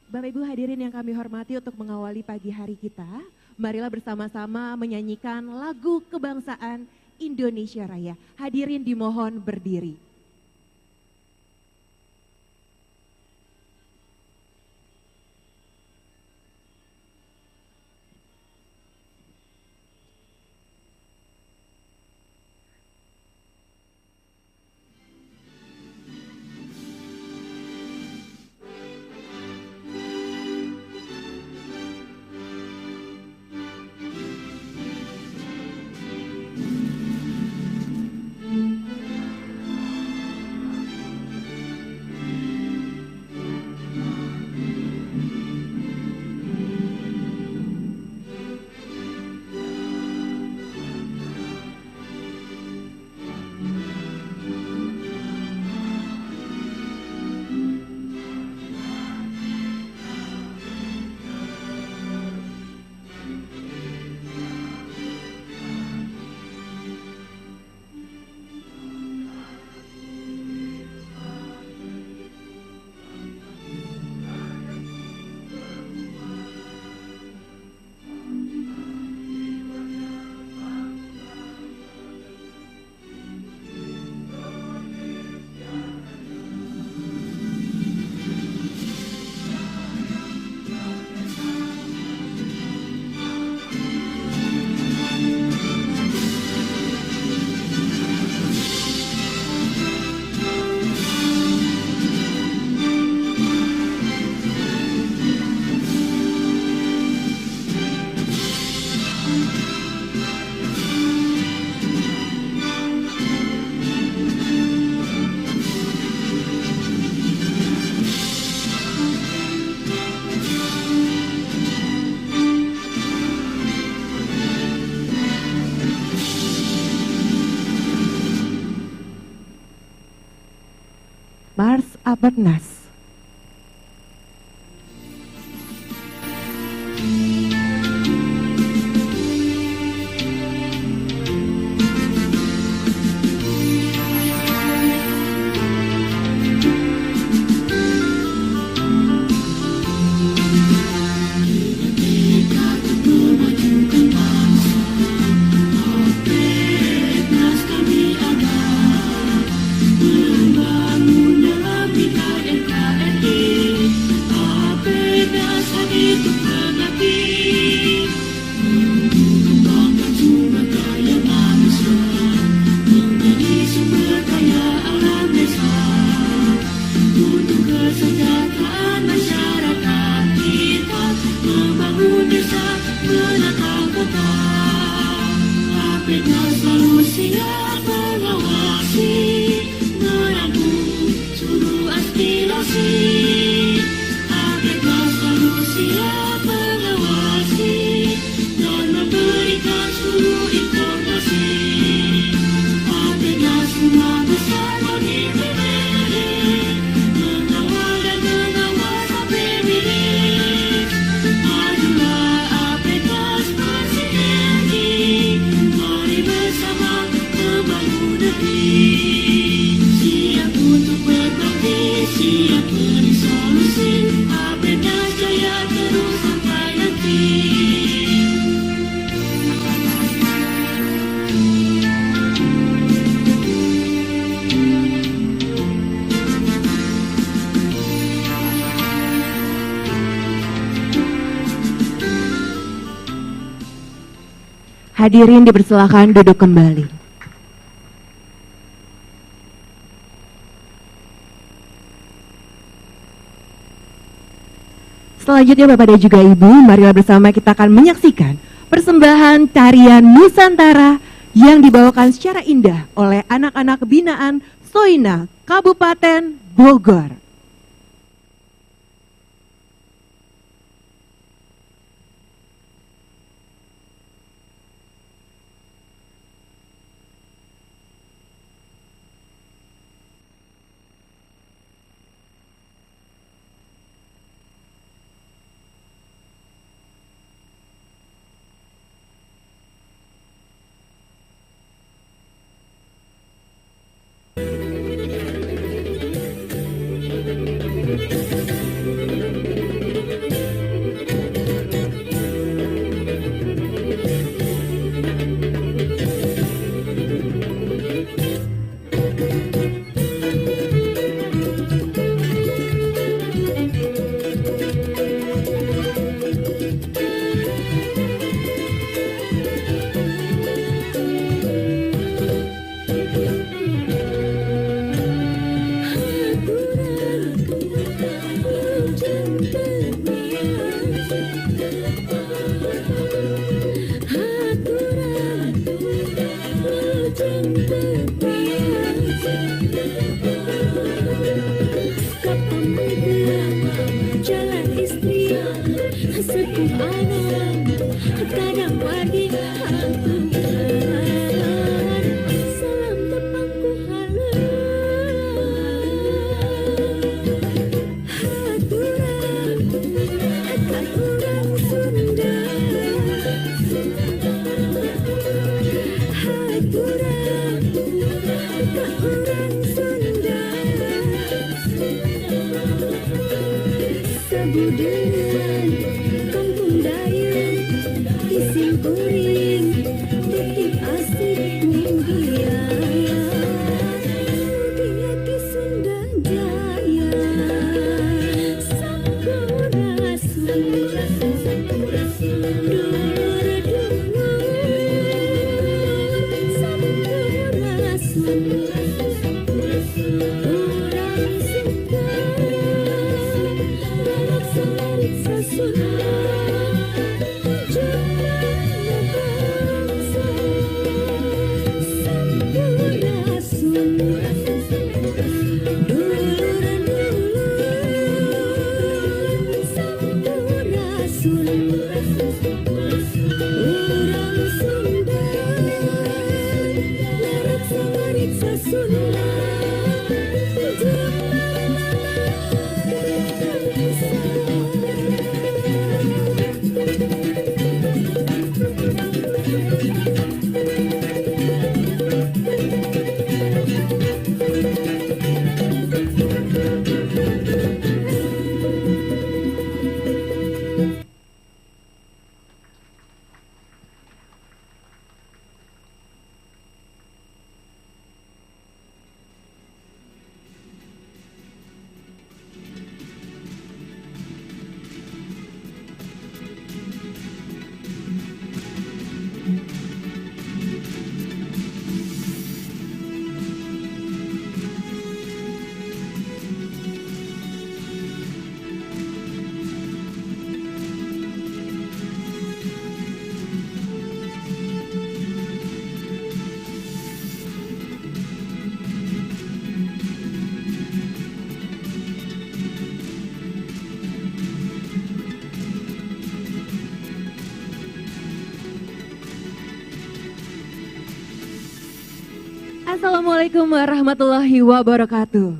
Bapak Ibu hadirin yang kami hormati, untuk mengawali pagi hari kita, marilah bersama-sama menyanyikan lagu kebangsaan Indonesia Raya. Hadirin dimohon berdiri. Mars Abernas. Hadirin dipersilakan duduk kembali. Selanjutnya Bapak dan juga Ibu, marilah bersama kita akan menyaksikan persembahan tarian Nusantara yang dibawakan secara indah oleh anak-anak binaan Soina Kabupaten Bogor. Assalamualaikum warahmatullahi wabarakatuh.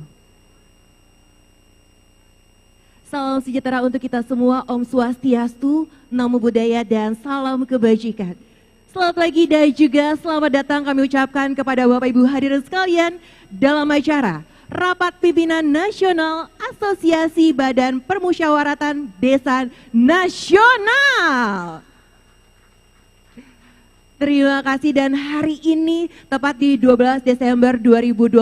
Salam sejahtera untuk kita semua, Om Swastiastu, Namo Buddhaya, dan salam kebajikan. Selamat pagi dan juga selamat datang kami ucapkan kepada Bapak Ibu hadirin sekalian dalam acara Rapat Pimpinan Nasional Asosiasi Badan Permusyawaratan Desa Nasional. Terima kasih, dan hari ini tepat di 12 Desember 2025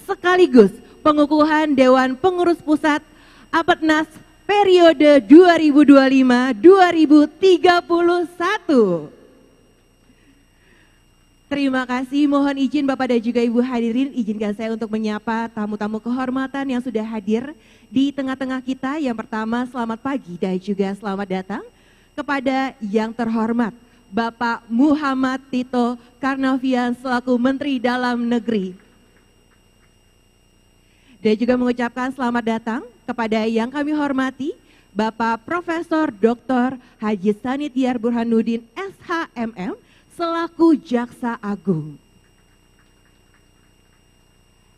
sekaligus pengukuhan Dewan Pengurus Pusat Apetnas periode 2025-2031. Terima kasih, mohon izin Bapak dan juga Ibu hadirin, izinkan saya untuk menyapa tamu-tamu kehormatan yang sudah hadir di tengah-tengah kita. Yang pertama, selamat pagi dan juga selamat datang kepada yang terhormat Bapak Muhammad Tito Karnavian selaku Menteri Dalam Negeri. Dan juga mengucapkan selamat datang kepada yang kami hormati Bapak Profesor Dr. Haji Sanitiar Burhanuddin SHMM selaku Jaksa Agung.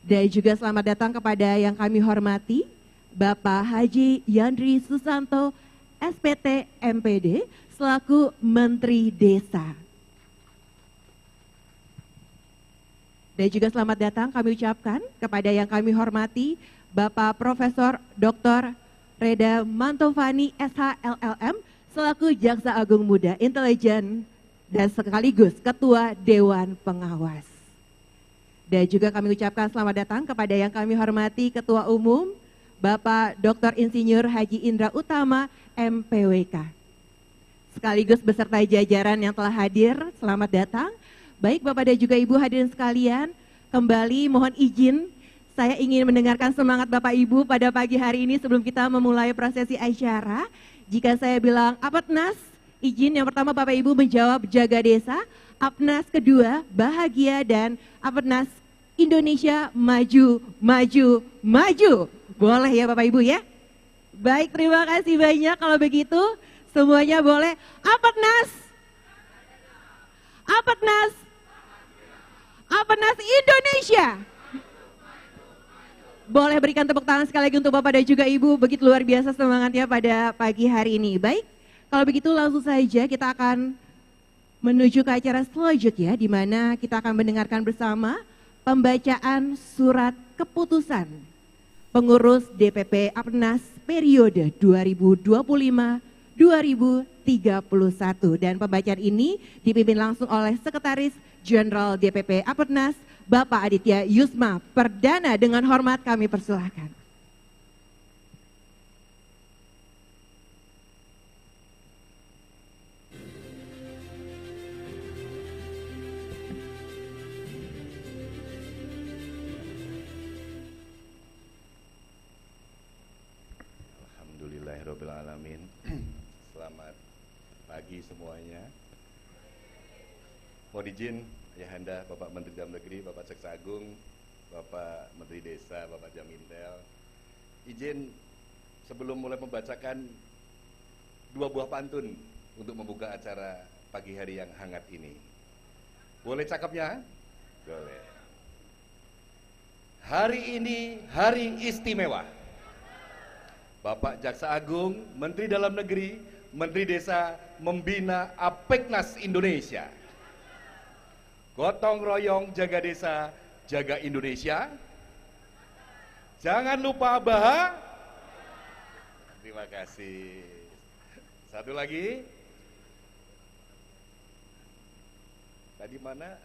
Dan juga selamat datang kepada yang kami hormati Bapak Haji Yandri Susanto SPT MPD selaku Menteri Desa. Dan juga selamat datang kami ucapkan kepada yang kami hormati Bapak Profesor Dr. Reda Mantovani SHLLM selaku Jaksa Agung Muda Intelijen dan sekaligus Ketua Dewan Pengawas. Dan juga kami ucapkan selamat datang kepada yang kami hormati Ketua Umum Bapak Dr. Insinyur Haji Indra Utama MPWK. Sekaligus beserta jajaran yang telah hadir, selamat datang. Baik Bapak dan juga Ibu hadirin sekalian, kembali mohon izin saya ingin mendengarkan semangat Bapak Ibu pada pagi hari ini sebelum kita memulai prosesi acara. Jika saya bilang Apatnas, izin yang pertama Bapak Ibu menjawab jaga desa, Apatnas kedua bahagia, dan Apatnas Indonesia maju, maju, maju. Boleh ya Bapak Ibu ya? Baik, terima kasih banyak. Kalau begitu semuanya boleh. Apatnas, Apatnas, Apatnas Indonesia. Boleh berikan tepuk tangan sekali lagi untuk Bapak dan juga Ibu, begitu luar biasa semangatnya pada pagi hari ini. Baik, kalau begitu langsung saja kita akan menuju ke acara selanjutnya, di mana kita akan mendengarkan bersama pembacaan surat keputusan pengurus DPP Apatnas periode 2025-2031. Dan pembacaan ini dipimpin langsung oleh Sekretaris Jenderal DPP Apatnas, Bapak Aditya Yusma Perdana. Dengan hormat kami persilahkan. Alhamdulillahirrahmanirrahim. Selamat pagi semuanya. Mohon izin Ayahanda Bapak Menteri Dalam Negeri, Bapak Jaksa Agung, Bapak Menteri Desa, Bapak Jamintel, izin sebelum mulai membacakan 2 buah pantun untuk membuka acara pagi hari yang hangat ini. Boleh cakapnya? Boleh. Hari ini hari istimewa. Bapak Jaksa Agung, Menteri Dalam Negeri, Menteri Desa membina Apeknas Indonesia. Gotong royong jaga desa, jaga Indonesia. Jangan lupa Terima kasih. Satu lagi. Tadi mana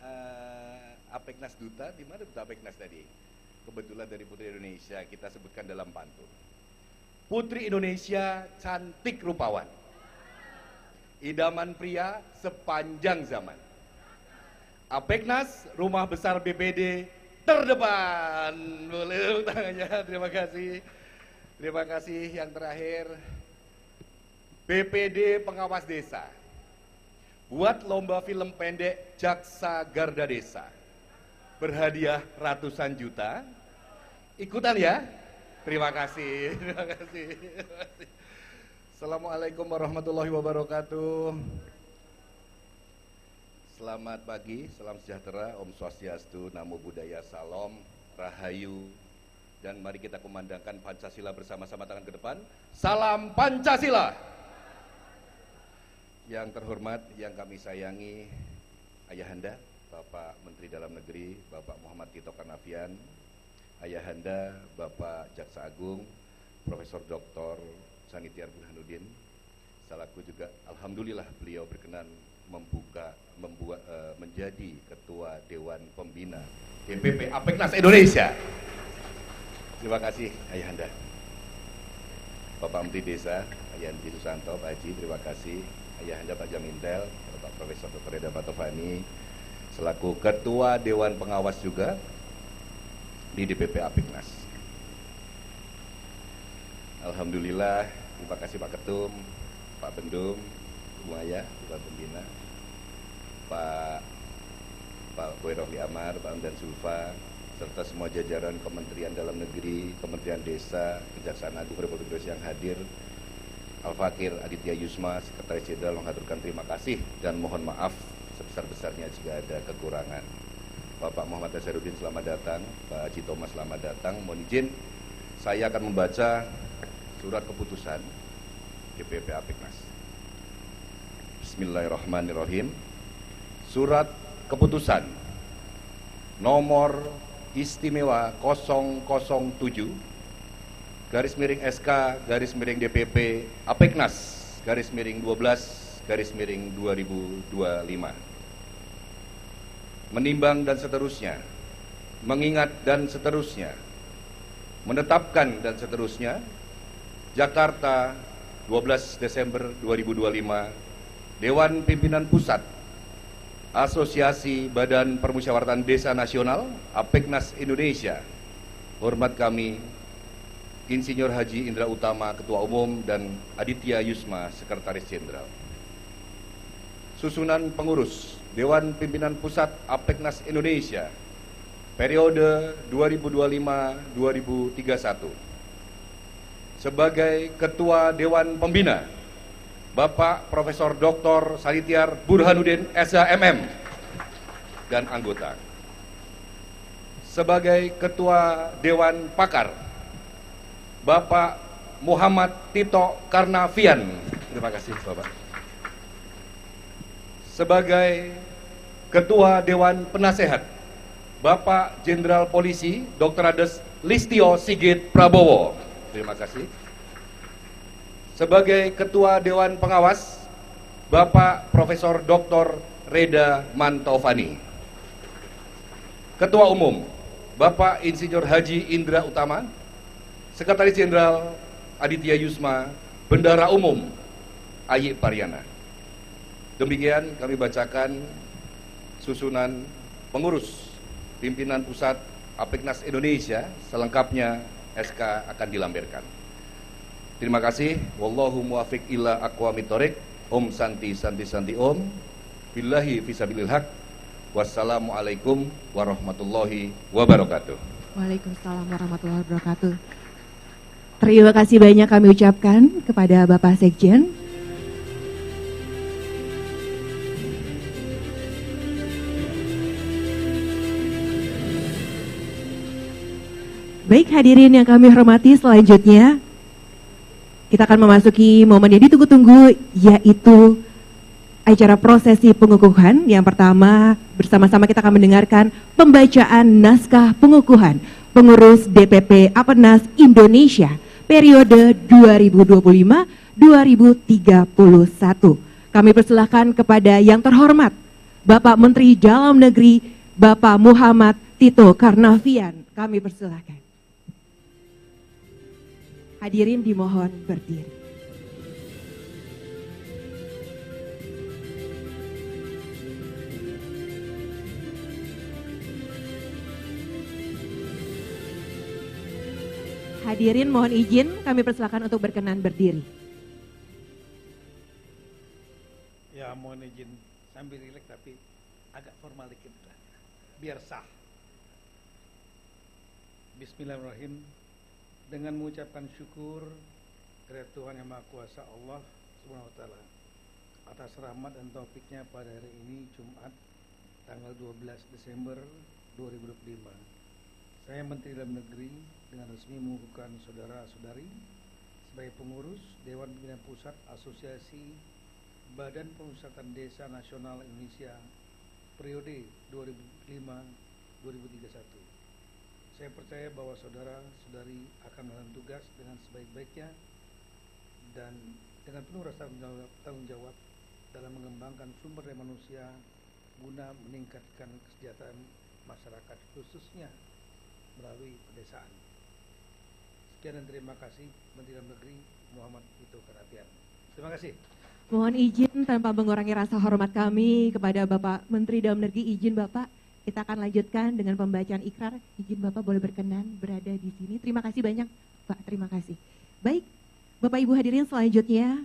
Apeknas Duta? Di mana Duta Apeknas tadi? Kebetulan dari Putri Indonesia kita sebutkan dalam pantun. Putri Indonesia cantik rupawan, idaman pria sepanjang zaman. Apeknas, rumah besar BPD terdepan. Boleh tangannya, terima kasih. Terima kasih. Yang terakhir, BPD Pengawas Desa buat lomba film pendek Jaksa Garda Desa, berhadiah ratusan juta. Ikutan ya. Terima kasih. Terima kasih. Assalamualaikum warahmatullahi wabarakatuh. Selamat pagi, salam sejahtera, Om Swastiastu, Namo Buddhaya, Salam, Rahayu, dan mari kita kumandangkan Pancasila bersama-sama, tangan ke depan. Salam Pancasila. Yang terhormat, yang kami sayangi, Ayahanda, Bapak Menteri Dalam Negeri, Bapak Muhammad Tito Karnavian, Ayahanda, Bapak Jaksa Agung, Profesor Dr. Sanitiar Burhanuddin, salaku juga, alhamdulillah beliau berkenan menjadi Ketua Dewan Pembina DPP Apeknas Indonesia. Terima kasih Ayahanda. Bapak Menteri Desa, Ayahanda Susanto, Pak Haji, terima kasih. Ayahanda Pak Jamintel, Bapak Profesor Dr. Reda Batovani, selaku Ketua Dewan Pengawas juga di DPP Apeknas. Alhamdulillah, terima kasih Pak Ketum, Pak Bendum, semuanya, Dewan Pembina, Pak Boy Rofli Amar, Pak Amdan Sulfa, serta semua jajaran Kementerian Dalam Negeri, Kementerian Desa, Kejaksaan Agung Republik Indonesia yang hadir. Al-Fakir Aditya Yusma, Sekretaris Jenderal, mengaturkan terima kasih dan mohon maaf sebesar-besarnya jika ada kekurangan. Bapak Muhammad Nasaruddin selamat datang, Pak Haji Thomas selamat datang. Mohon izin, saya akan membaca surat keputusan DPP Apeknas. Bismillahirrahmanirrahim. Surat keputusan nomor istimewa 007 garis miring SK garis miring DPP Apeknas garis miring 12 garis miring 2025. Menimbang dan seterusnya, mengingat dan seterusnya, menetapkan dan seterusnya. Jakarta 12 Desember 2025, Dewan Pimpinan Pusat Asosiasi Badan Permusyawaratan Desa Nasional Apeknas Indonesia hormat kami Insinyur Haji Indra Utama, Ketua Umum, dan Aditya Yusma, Sekretaris Jenderal. Susunan pengurus Dewan Pimpinan Pusat Apeknas Indonesia periode 2025-2031. Sebagai Ketua Dewan Pembina, Bapak Profesor Dr. Sanitiar Burhanuddin SHMM dan anggota. Sebagai Ketua Dewan Pakar, Bapak Muhammad Tito Karnavian. Terima kasih, Bapak. Sebagai Ketua Dewan Penasehat, Bapak Jenderal Polisi Dr. Andes Listio Sigit Prabowo. Terima kasih. Sebagai Ketua Dewan Pengawas, Bapak Profesor Dr. Reda Mantovani. Ketua Umum, Bapak Insinyur Haji Indra Utama. Sekretaris Jenderal Aditya Yusma, Bendara Umum Ayi Pariana. Demikian kami bacakan susunan pengurus pimpinan pusat Apeknas Indonesia. Selengkapnya SK akan dilampirkan. Terima kasih. Wallahu muwafiq ila aqwamit thoriq. Om Santi Santi Santi Om. Billahi fisabilil haq. Wassalamualaikum warahmatullahi wabarakatuh. Waalaikumsalam warahmatullahi wabarakatuh. Terima kasih banyak kami ucapkan kepada Bapak Sekjen. Baik hadirin yang kami hormati, selanjutnya kita akan memasuki momen yang ditunggu-tunggu, yaitu acara prosesi pengukuhan. Yang pertama, bersama-sama kita akan mendengarkan pembacaan naskah pengukuhan pengurus DPP Apeknas Indonesia periode 2025-2031. Kami persilahkan kepada yang terhormat Bapak Menteri Dalam Negeri Bapak Muhammad Tito Karnavian. Kami persilahkan. Hadirin dimohon berdiri. Hadirin mohon izin, kami persilakan untuk berkenan berdiri. Ya mohon izin sambil rileks tapi agak formal dikit lah, biar sah. Bismillahirrahmanirrahim. Dengan mengucapkan syukur kepada Tuhan Yang Maha Kuasa Allah Subhanahu wa Ta'ala atas rahmat dan taufiknya pada hari ini Jumat tanggal 12 Desember 2025. Saya Menteri Dalam Negeri dengan resmi mengukuhkan saudara-saudari sebagai pengurus Dewan Pimpinan Pusat Asosiasi Badan Pemusatan Desa Nasional Indonesia periode 2005-2031. Saya percaya bahwa saudara-saudari akan melakukan tugas dengan sebaik-baiknya dan dengan penuh rasa tanggung jawab dalam mengembangkan sumber daya manusia guna meningkatkan kesejahteraan masyarakat khususnya melalui pedesaan. Sekian dan terima kasih Menteri Dalam Negeri Muhammad Tito Karnavian. Terima kasih. Mohon izin tanpa mengurangi rasa hormat kami kepada Bapak Menteri Dalam Negeri, izin Bapak kita akan lanjutkan dengan pembacaan ikrar. Izin Bapak boleh berkenan berada di sini. Terima kasih banyak Pak, terima kasih. Baik, Bapak Ibu hadirin, selanjutnya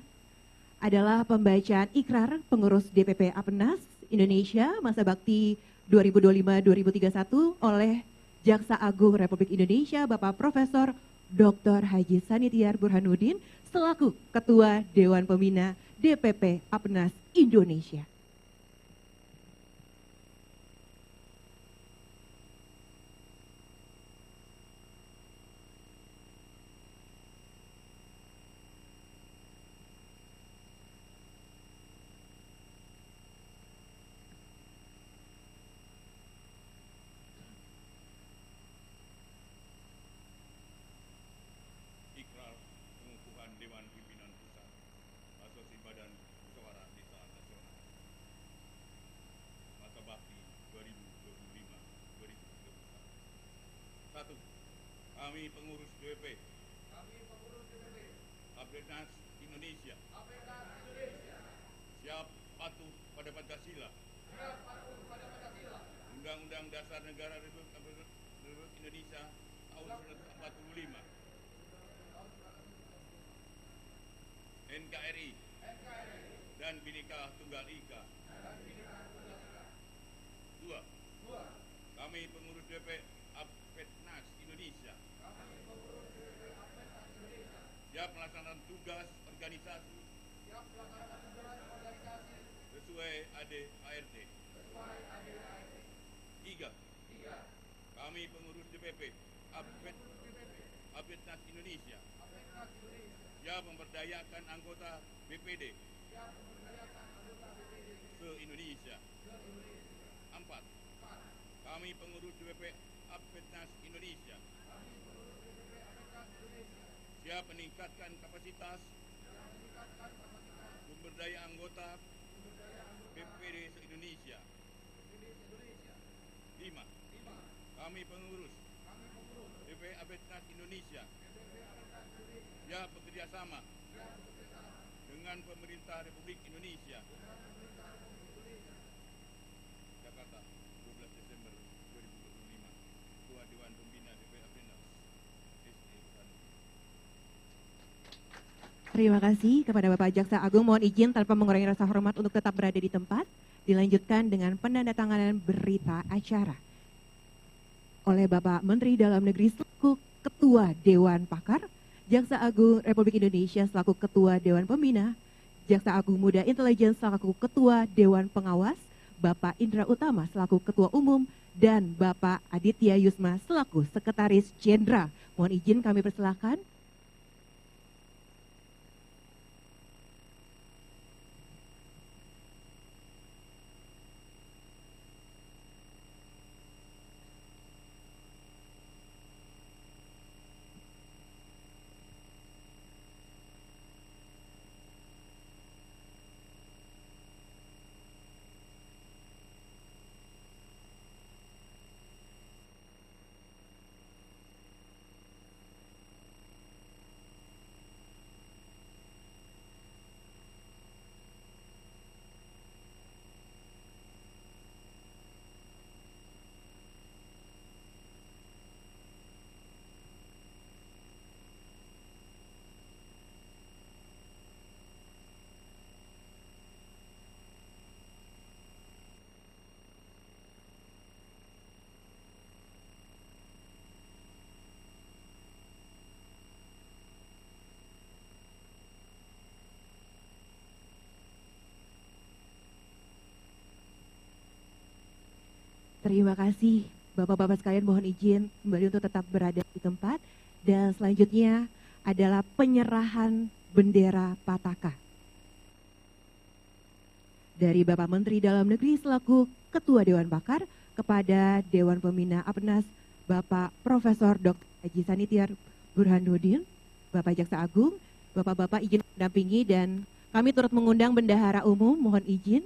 adalah pembacaan ikrar pengurus DPP Apeknas Indonesia masa bakti 2025-2031 oleh Jaksa Agung Republik Indonesia Bapak Profesor Dr. Haji Sanitiar Burhanuddin selaku Ketua Dewan Pembina DPP Apeknas Indonesia. Ikrar pengukuhan Dewan Pimpinan Pusat Asosiasi Badan Musyawarah Desa Nasional masa bakti 2025-2031. 1. Kami pengurus DPP Apeknas Indonesia siap patuh pada Pancasila, Undang-Undang Dasar Negara Republik Indonesia tahun 1945. NKRI dan Bhinneka Tunggal Ika. 2. Kami pengurus DP Apetnas Indonesia. Siap melaksanakan tugas organisasi sesuai ADART. 3. Kami pengurus DPP Apetnas Indonesia siap memberdayakan anggota BPD se-Indonesia. 4. Kami pengurus DPP Apetnas Indonesia siap meningkatkan kapasitas sumber daya anggota BPD se-Indonesia. 5. Kami pengurus DPP Apetnas Indonesia siap bekerjasama dengan pemerintah Republik Indonesia. Jakarta, 12 Desember 2025. Ketua Dewan Pembina DPP Apetnas SE Bandung. Terima kasih kepada Bapak Jaksa Agung. Mohon izin tanpa mengurangi rasa hormat untuk tetap berada di tempat. Dilanjutkan dengan penandatanganan berita acara oleh Bapak Menteri Dalam Negeri selaku Ketua Dewan Pakar, Jaksa Agung Republik Indonesia selaku Ketua Dewan Pembina, Jaksa Agung Muda Intelijen selaku Ketua Dewan Pengawas, Bapak Indra Utama selaku Ketua Umum, dan Bapak Aditya Yusma selaku Sekretaris Jenderal. Mohon izin kami persilahkan. Terima kasih Bapak-Bapak sekalian, mohon izin kembali untuk tetap berada di tempat. Dan selanjutnya adalah penyerahan bendera Pataka dari Bapak Menteri Dalam Negeri selaku Ketua Dewan Pakar kepada Dewan Pembina Apetnas Bapak Profesor Dr. Haji Sanitiar Burhanuddin, Bapak Jaksa Agung. Bapak-Bapak izin mendampingi dan kami turut mengundang Bendahara Umum, mohon izin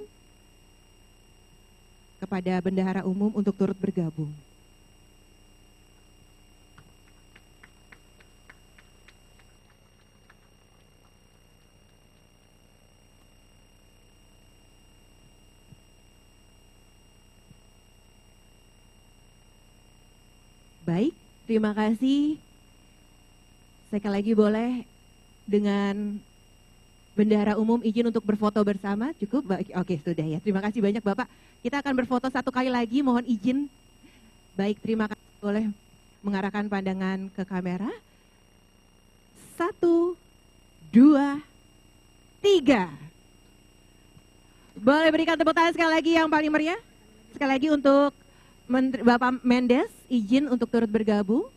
kepada Bendahara Umum untuk turut bergabung. Baik, terima kasih. Sekali lagi boleh dengan Bendahara Umum izin untuk berfoto bersama, cukup? Oke, sudah ya. Terima kasih banyak Bapak. Kita akan berfoto satu kali lagi, mohon izin. Baik, terima kasih. Boleh mengarahkan pandangan ke kamera. 1, 2, 3. Boleh berikan tepuk tangan sekali lagi yang paling meriah. Sekali lagi untuk Bapak Mendes, izin untuk turut bergabung.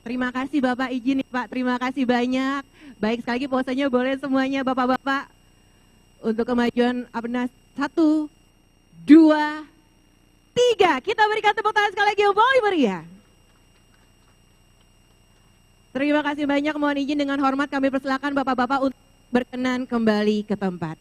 Terima kasih Bapak, izin Pak, terima kasih banyak. Baik, sekali lagi posenya boleh semuanya Bapak-Bapak. Untuk kemajuan Apetnas 1, 2, 3. Kita berikan tepuk tangan sekali lagi yang paling meriah. Terima kasih banyak, mohon izin dengan hormat kami persilakan Bapak-Bapak untuk berkenan kembali ke tempat.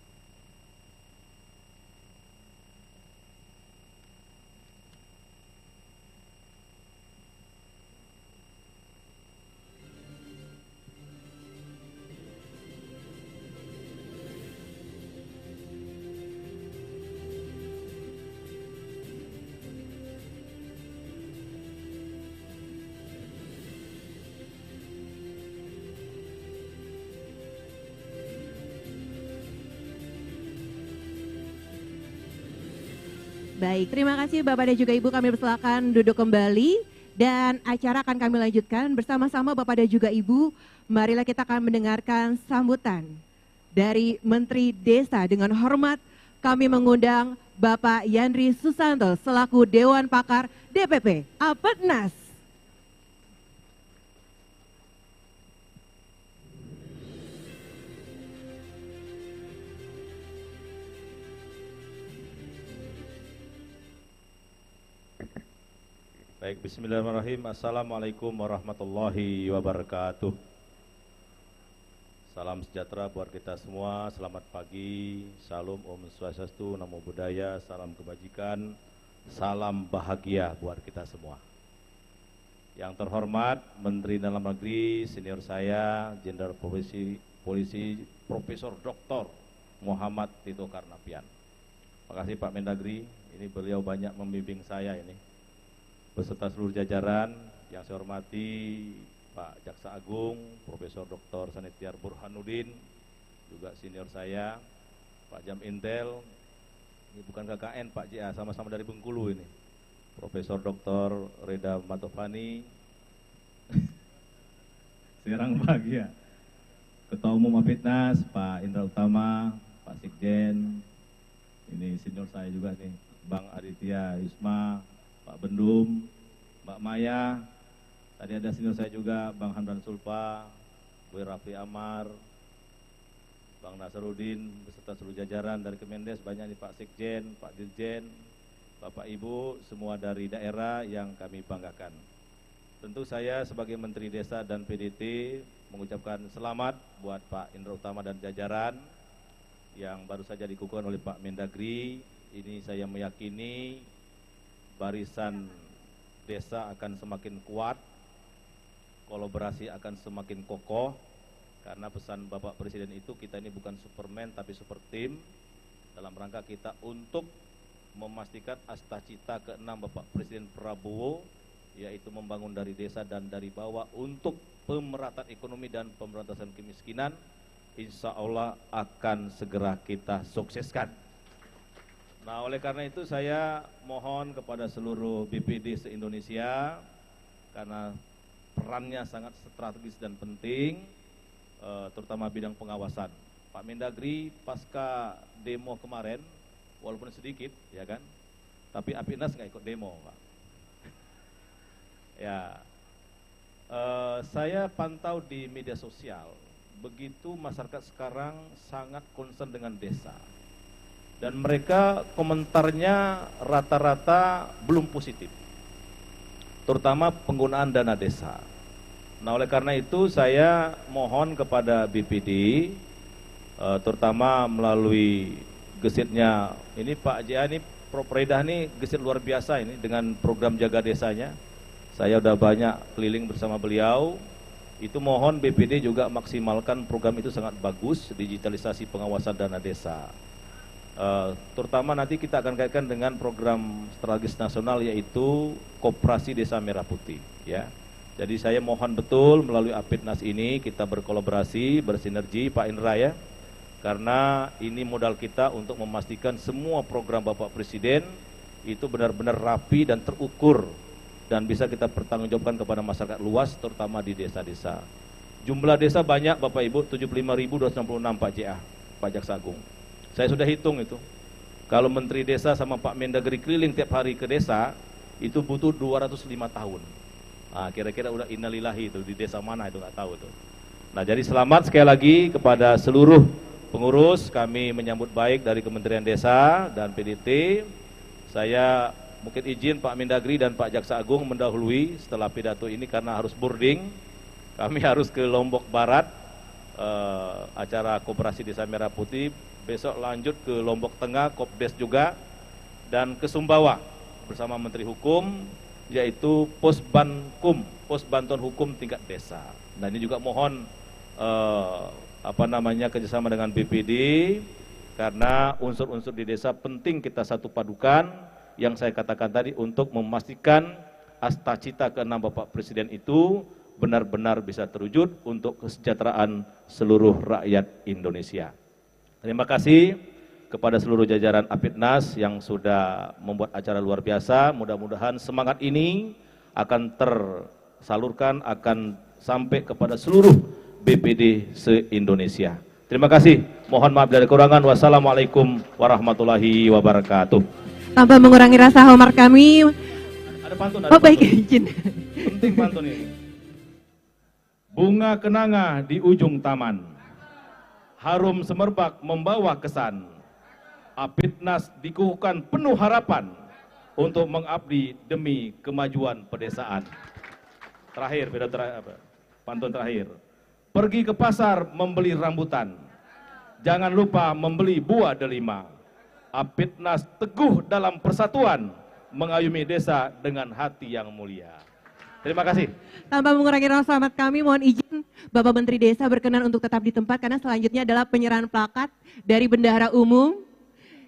Baik, terima kasih Bapak dan juga Ibu, kami persilakan duduk kembali dan acara akan kami lanjutkan bersama-sama Bapak dan juga Ibu. Marilah kita akan mendengarkan sambutan dari Menteri Desa. Dengan hormat kami mengundang Bapak Yandri Susanto selaku Dewan Pakar DPP Apetnas. Baik, bismillahirrahmanirrahim. Assalamualaikum warahmatullahi wabarakatuh. Salam sejahtera buat kita semua, selamat pagi, salam Om Swastiastu, Namo Buddhaya, salam kebajikan, salam bahagia buat kita semua. Yang terhormat Menteri Dalam Negeri senior saya, Jenderal Polisi Profesor Dr. Muhammad Tito Karnavian. Terima kasih Pak Mendagri, ini beliau banyak membimbing saya ini. Beserta seluruh jajaran yang saya hormati Pak Jaksa Agung, Profesor Dr. Sanitiar Burhanuddin, juga senior saya, Pak Jam Intel, ini bukan KKN Pak JA, sama-sama dari Bengkulu ini, Profesor Dr. Reda Matofani, Serang Bahagia, Ketua Umum Apetnas, Pak Indra Utama, Pak Sekjen, ini senior saya juga nih, Bang Aditya Yusma, Pak Bendum, Mbak Maya, tadi ada senior saya juga, Bang Hamdan Sulfa, Bu Raffi Amar, Bang Nasarudin, beserta seluruh jajaran dari Kemendes, banyak nih Pak Sekjen, Pak Dirjen, Bapak Ibu, semua dari daerah yang kami banggakan. Tentu saya sebagai Menteri Desa dan PDT mengucapkan selamat buat Pak Indra Utama dan jajaran yang baru saja dikukuhkan oleh Pak Mendagri. Ini saya meyakini barisan desa akan semakin kuat, kolaborasi akan semakin kokoh, karena pesan Bapak Presiden itu kita ini bukan Superman tapi super team, dalam rangka kita untuk memastikan astacita ke-6 Bapak Presiden Prabowo, yaitu membangun dari desa dan dari bawah untuk pemerataan ekonomi dan pemberantasan kemiskinan, insya Allah akan segera kita sukseskan. Nah, oleh karena itu saya mohon kepada seluruh BPD se-Indonesia, karena perannya sangat strategis dan penting, terutama bidang pengawasan. Pak Mendagri pasca demo kemarin, walaupun sedikit, ya kan, tapi Apetnas nggak ikut demo, Pak. Ya, saya pantau di media sosial, begitu masyarakat sekarang sangat concern dengan desa. Dan mereka komentarnya rata-rata belum positif, terutama penggunaan dana desa. Nah, oleh karena itu saya mohon kepada BPD, terutama melalui gesitnya, ini Pak JA ini Propredah ini gesit luar biasa ini dengan program jaga desanya. Saya udah banyak keliling bersama beliau. Itu mohon BPD juga maksimalkan program itu, sangat bagus, digitalisasi pengawasan dana desa. Terutama nanti kita akan kaitkan dengan program strategis nasional, yaitu Koperasi Desa Merah Putih, ya. Jadi saya mohon betul melalui Apetnas ini kita berkolaborasi, bersinergi Pak Indra, ya, karena ini modal kita untuk memastikan semua program Bapak Presiden itu benar-benar rapi dan terukur dan bisa kita pertanggungjawabkan kepada masyarakat luas, terutama di desa-desa. Jumlah desa banyak Bapak Ibu, 75.266 Pak JA, Pak Jaksa Agung. Saya sudah hitung itu. Kalau Menteri Desa sama Pak Mendagri keliling tiap hari ke desa, itu butuh 205 tahun. Nah, kira-kira udah innalillahi itu, di desa mana itu nggak tahu itu. Nah, jadi selamat sekali lagi kepada seluruh pengurus, kami menyambut baik dari Kementerian Desa dan PDT. Saya mungkin izin Pak Mendagri dan Pak Jaksa Agung mendahului setelah pidato ini karena harus boarding. Kami harus ke Lombok Barat, acara Koperasi Desa Merah Putih. Besok lanjut ke Lombok Tengah, Kopdes juga, dan ke Sumbawa bersama Menteri Hukum, yaitu Posbankum, Pos Bantuan Hukum tingkat desa. Nah, ini juga mohon kerjasama dengan BPD, karena unsur-unsur di desa penting kita satu padukan, yang saya katakan tadi, untuk memastikan astacita ke-6 Bapak Presiden itu benar-benar bisa terwujud untuk kesejahteraan seluruh rakyat Indonesia. Terima kasih kepada seluruh jajaran Apitnas yang sudah membuat acara luar biasa. Mudah-mudahan semangat ini akan tersalurkan, akan sampai kepada seluruh BPD se-Indonesia. Terima kasih, mohon maaf dari kekurangan. Wassalamualaikum warahmatullahi wabarakatuh. Tanpa mengurangi rasa hormat kami. Ada pantun, Oh baik, izin. penting pantun ini. Bunga kenanga di ujung taman, harum semerbak membawa kesan. Apitnas dikukuhkan penuh harapan untuk mengabdi demi kemajuan pedesaan. Terakhir, pantun terakhir. Pergi ke pasar membeli rambutan, jangan lupa membeli buah delima. Apitnas teguh dalam persatuan, mengayomi desa dengan hati yang mulia. Terima kasih. Tanpa mengurangi rasa hormat kami, mohon izin Bapak Menteri Desa berkenan untuk tetap di tempat karena selanjutnya adalah penyerahan plakat dari Bendahara Umum.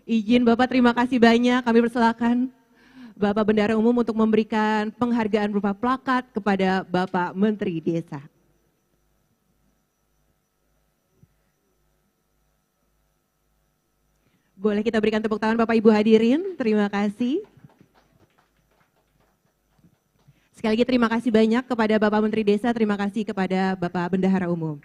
Izin Bapak, terima kasih banyak. Kami persilakan Bapak Bendahara Umum untuk memberikan penghargaan berupa plakat kepada Bapak Menteri Desa. Boleh kita berikan tepuk tangan Bapak Ibu hadirin, terima kasih. Sekali lagi terima kasih banyak kepada Bapak Menteri Desa, terima kasih kepada Bapak Bendahara Umum.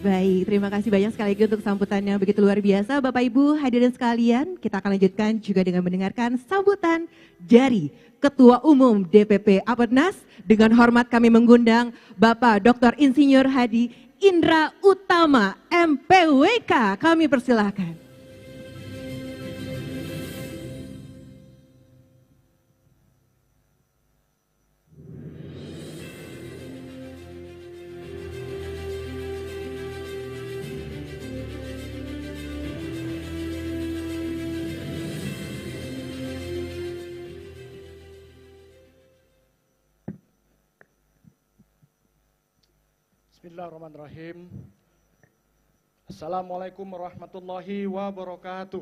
Baik, terima kasih banyak sekali lagi untuk sambutan yang begitu luar biasa. Bapak Ibu hadirin sekalian, kita akan lanjutkan juga dengan mendengarkan sambutan dari Ketua Umum DPP Apitnas. Dengan hormat kami mengundang Bapak Dr. Insinyur Hadi Indra Utama, MPWK. Kami persilahkan. Bismillahirrahmanirrahim. Assalamualaikum warahmatullahi wabarakatuh.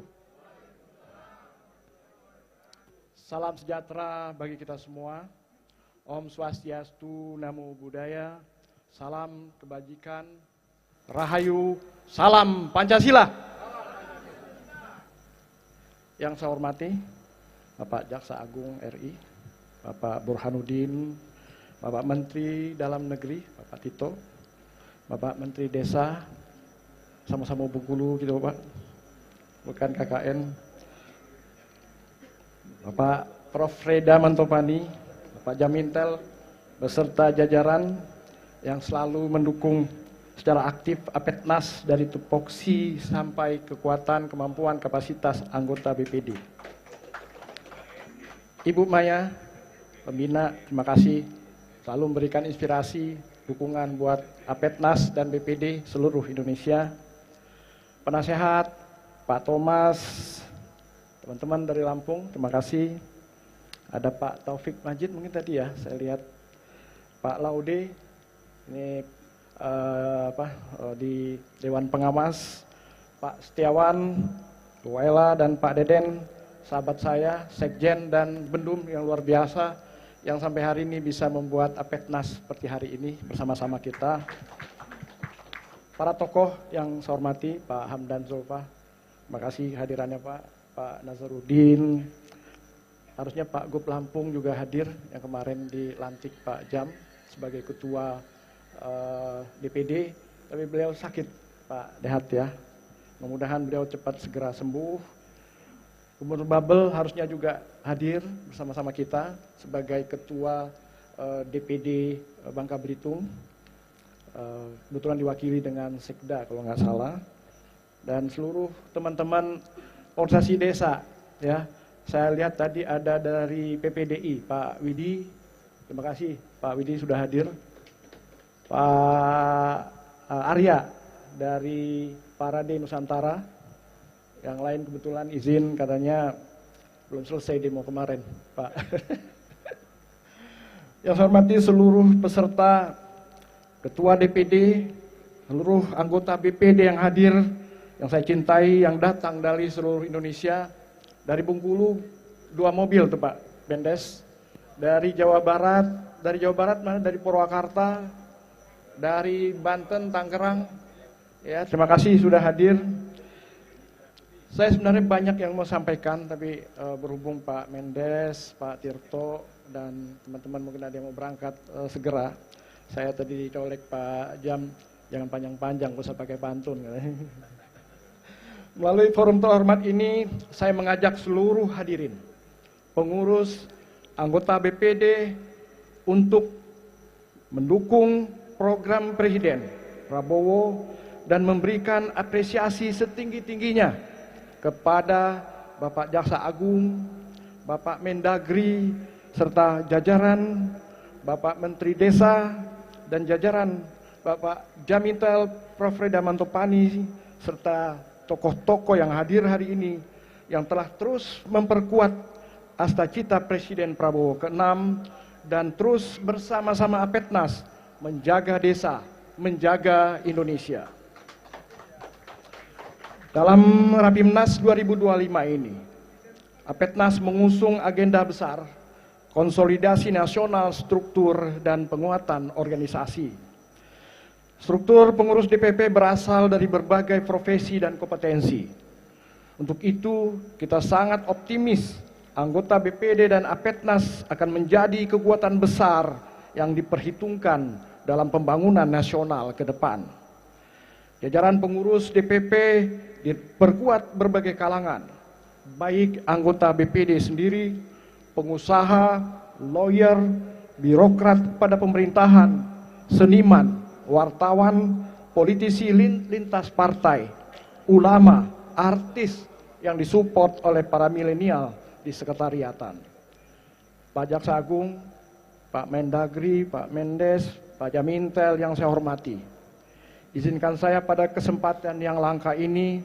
Salam sejahtera bagi kita semua. Om Swastiastu, Namo Buddhaya. Salam kebajikan, Rahayu, salam Pancasila. Yang saya hormati Bapak Jaksa Agung RI, Bapak Burhanuddin, Bapak Menteri Dalam Negeri, Bapak Tito, Bapak Menteri Desa, sama-sama Bengkulu gitu Bapak, bukan KKN, Bapak Prof. Reda Mantopani, Bapak Jamintel, beserta jajaran yang selalu mendukung secara aktif Apitnas dari tupoksi sampai kekuatan, kemampuan, kapasitas anggota BPD. Ibu Maya, pembina, terima kasih selalu memberikan inspirasi, dukungan buat Apitnas dan BPD seluruh Indonesia. Penasehat, Pak Thomas, teman-teman dari Lampung, terima kasih. Ada Pak Taufik Majid mungkin tadi ya, saya lihat Pak Laude, ini di Dewan Pengawas, Pak Setiawan, Bu Waila dan Pak Deden, sahabat saya, Sekjen dan Bendum yang luar biasa, yang sampai hari ini bisa membuat Apitnas seperti hari ini bersama-sama kita. Para tokoh yang saya hormati, Pak Hamdan Zulfa, terima kasih hadirannya Pak Nazarudin, harusnya Pak Gub Lampung juga hadir yang kemarin dilantik Pak Jam sebagai ketua DPD, tapi beliau sakit Pak Dehat ya, mudah-mudahan beliau cepat segera sembuh. Gubernur Babel harusnya juga hadir bersama-sama kita sebagai ketua DPD Bangka Belitung, kebetulan diwakili dengan Sekda kalau nggak salah, dan seluruh teman-teman organisasi desa ya. Saya lihat tadi ada dari PPDI Pak Widi, terima kasih Pak Widi sudah hadir. Pak Arya dari Parade Nusantara, yang lain kebetulan izin katanya belum selesai demo kemarin, Pak. Yang saya hormati seluruh peserta Ketua DPD, seluruh anggota BPD yang hadir, yang saya cintai, yang datang dari seluruh Indonesia, dari Bengkulu 2 mobil tuh Pak Mendes, dari Jawa Barat mana? Dari Purwakarta, dari Banten, Tangerang, ya terima kasih sudah hadir. Saya sebenarnya banyak yang mau sampaikan, tapi berhubung Pak Mendes, Pak Tirto, dan teman-teman mungkin ada yang mau berangkat segera. Saya tadi colek Pak Jam, jangan panjang-panjang, gak usah pakai pantun. Melalui forum terhormat ini, saya mengajak seluruh hadirin, pengurus, anggota BPD, untuk mendukung program Presiden Prabowo dan memberikan apresiasi setinggi-tingginya kepada Bapak Jaksa Agung, Bapak Mendagri, serta jajaran Bapak Menteri Desa, dan jajaran Bapak Jamintel Prof. Reda Mantopani, serta tokoh-tokoh yang hadir hari ini yang telah terus memperkuat Astacita Presiden Prabowo ke-6 dan terus bersama-sama Apetnas menjaga desa, menjaga Indonesia. Dalam Rapimnas 2025 ini, Apetnas mengusung agenda besar konsolidasi nasional struktur dan penguatan organisasi. Struktur pengurus DPP berasal dari berbagai profesi dan kompetensi. Untuk itu, kita sangat optimis anggota BPD dan Apetnas akan menjadi kekuatan besar yang diperhitungkan dalam pembangunan nasional ke depan. Jajaran pengurus DPP diperkuat berbagai kalangan, baik anggota BPD sendiri, pengusaha, lawyer, birokrat pada pemerintahan, seniman, wartawan, politisi lintas partai, ulama, artis yang disupport oleh para milenial di sekretariatan. Pak Jaksa Agung, Pak Mendagri, Pak Mendes, Pak Jamintel yang saya hormati, izinkan saya pada kesempatan yang langka ini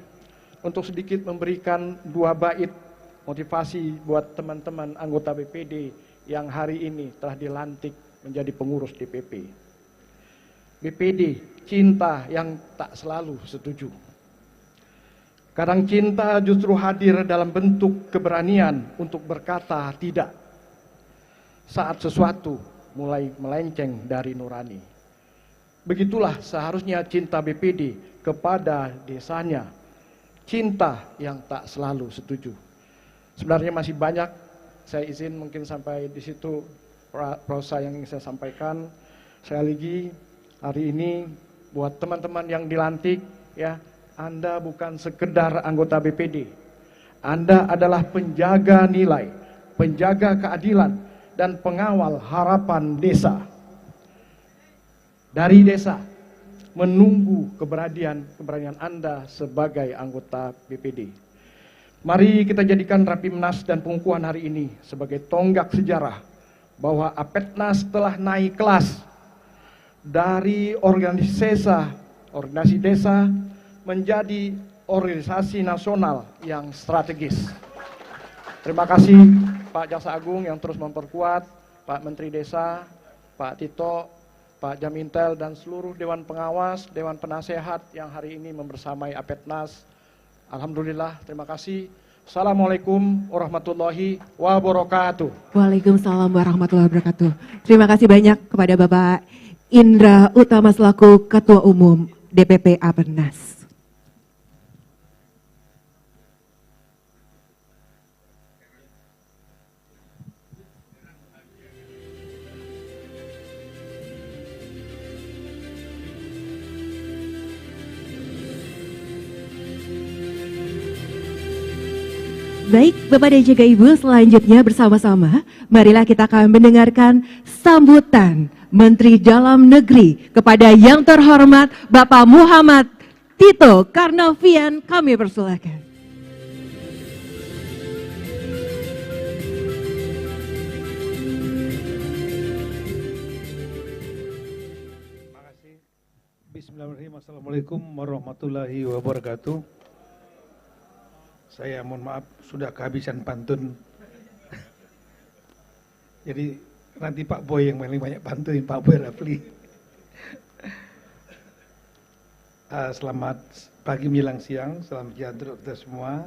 untuk sedikit memberikan 2 bait motivasi buat teman-teman anggota BPD yang hari ini telah dilantik menjadi pengurus DPP. BPD, cinta yang tak selalu setuju. Kadang cinta justru hadir dalam bentuk keberanian untuk berkata tidak saat sesuatu mulai melenceng dari nurani. Begitulah seharusnya cinta BPD kepada desanya, cinta yang tak selalu setuju. Sebenarnya masih banyak, saya izin mungkin sampai di situ prosa yang ingin saya sampaikan. Sekali lagi, hari ini buat teman-teman yang dilantik, ya, Anda bukan sekedar anggota BPD. Anda adalah penjaga nilai, penjaga keadilan, dan pengawal harapan desa. Dari desa, menunggu keberanian Anda sebagai anggota BPD. Mari kita jadikan Rapimnas dan pengukuhan hari ini sebagai tonggak sejarah bahwa Apetnas telah naik kelas dari organisasi desa menjadi organisasi nasional yang strategis. Terima kasih Pak Jaksa Agung yang terus memperkuat, Pak Menteri Desa, Pak Tito, Pak Jamintel, dan seluruh Dewan Pengawas, Dewan Penasehat yang hari ini membersamai Apetnas. Alhamdulillah, terima kasih. Assalamualaikum warahmatullahi wabarakatuh. Waalaikumsalam warahmatullahi wabarakatuh. Terima kasih banyak kepada Bapak Indra Utama selaku Ketua Umum DPP Apetnas. Baik, Bapak dan juga Ibu, selanjutnya bersama-sama, marilah kita akan mendengarkan sambutan Menteri Dalam Negeri kepada yang terhormat Bapak Muhammad Tito Karnavian. Kami persilakan. Terima kasih. Bismillahirrahmanirrahim. Assalamualaikum warahmatullahi wabarakatuh. Saya mohon maaf sudah kehabisan pantun. Jadi nanti Pak Boy yang paling banyak pantun, Pak Boy Rafli. Selamat pagi menjelang siang, salam sejahtera untuk kita semua.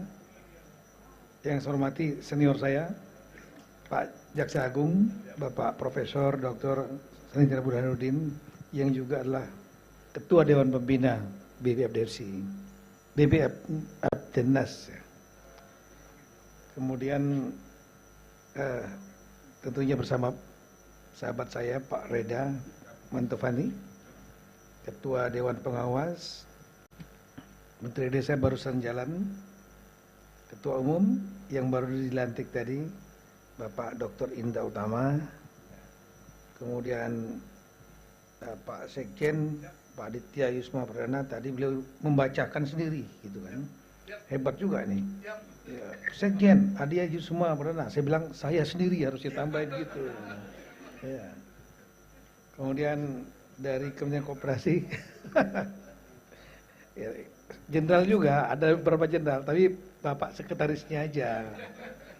Yang saya hormati senior saya, Pak Jaksa Agung, Bapak Profesor Dr. Sanidra Burhanuddin, yang juga adalah Ketua Dewan Pembina BPF Aptenas. Kemudian tentunya bersama sahabat saya Pak Reda Mantofani, Ketua Dewan Pengawas, Menteri Desa barusan jalan, Ketua Umum yang baru dilantik tadi, Bapak Dr. Indah Utama, kemudian Pak Sekjen, Pak Aditya Yusma Perdana, tadi beliau membacakan sendiri, gitu kan. Hebat juga nih. Ya, Sekjen, Aditya Yusma Perdana, saya bilang saya sendiri harus ditambahin gitu. Ya. Kemudian dari Kementerian Koperasi, ya, jenderal juga, ada beberapa jenderal, tapi Bapak sekretarisnya aja,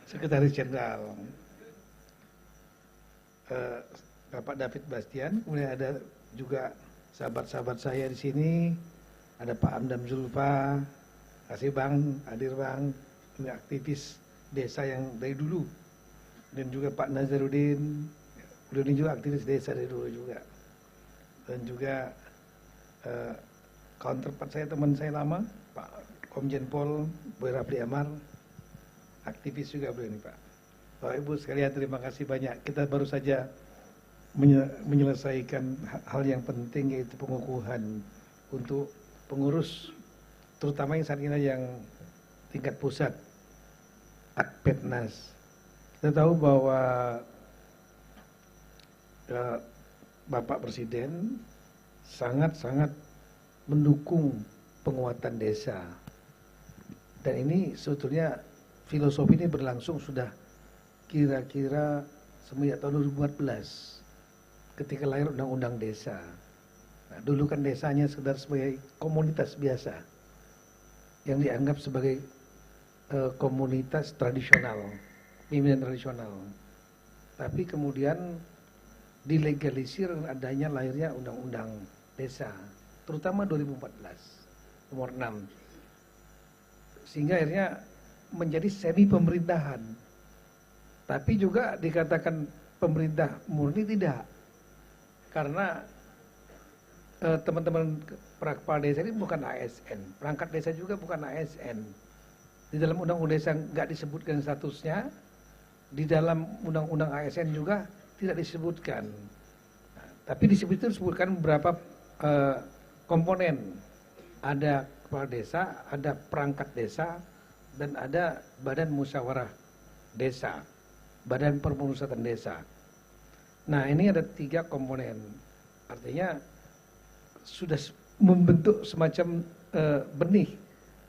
sekretaris jenderal. Bapak David Bastian, kemudian ada juga sahabat-sahabat saya di sini, ada Pak Amdam Zulfa, kasih Bang, hadir Bang, ini aktivis desa yang dari dulu, dan juga Pak Nazarudin, beliau ini juga aktivis desa dari dulu juga, dan juga counterpart saya, teman saya lama, Pak Komjen Pol Boy Rafli Amar, aktivis juga beliau ini Pak. Bapak Ibu sekalian, terima kasih banyak. Kita baru saja menyelesaikan hal yang penting, yaitu pengukuhan untuk pengurus, terutama yang saat ini yang tingkat pusat, Akpetnas. Kita tahu bahwa Bapak Presiden sangat-sangat mendukung penguatan desa. Dan ini sebetulnya filosofi ini berlangsung sudah kira-kira semenjak tahun 2014. Ketika lahir Undang-Undang Desa. Nah, dulu kan desanya sekedar sebagai komunitas biasa yang dianggap sebagai komunitas tradisional, pimpinan tradisional. Tapi kemudian dilegalisir adanya lahirnya Undang-Undang Desa, terutama 2014, nomor 6. Sehingga akhirnya menjadi semi pemerintahan. Tapi juga dikatakan pemerintah murni tidak. Karena teman-teman kepala desa ini bukan ASN, perangkat desa juga bukan ASN. Di dalam undang-undang desa nggak disebutkan statusnya, di dalam undang-undang ASN juga tidak disebutkan. Nah, tapi disebutkan beberapa komponen. Ada kepala desa, ada perangkat desa, dan ada badan musyawarah desa, badan permusyawaratan desa. Nah, ini ada 3 komponen, artinya sudah membentuk semacam benih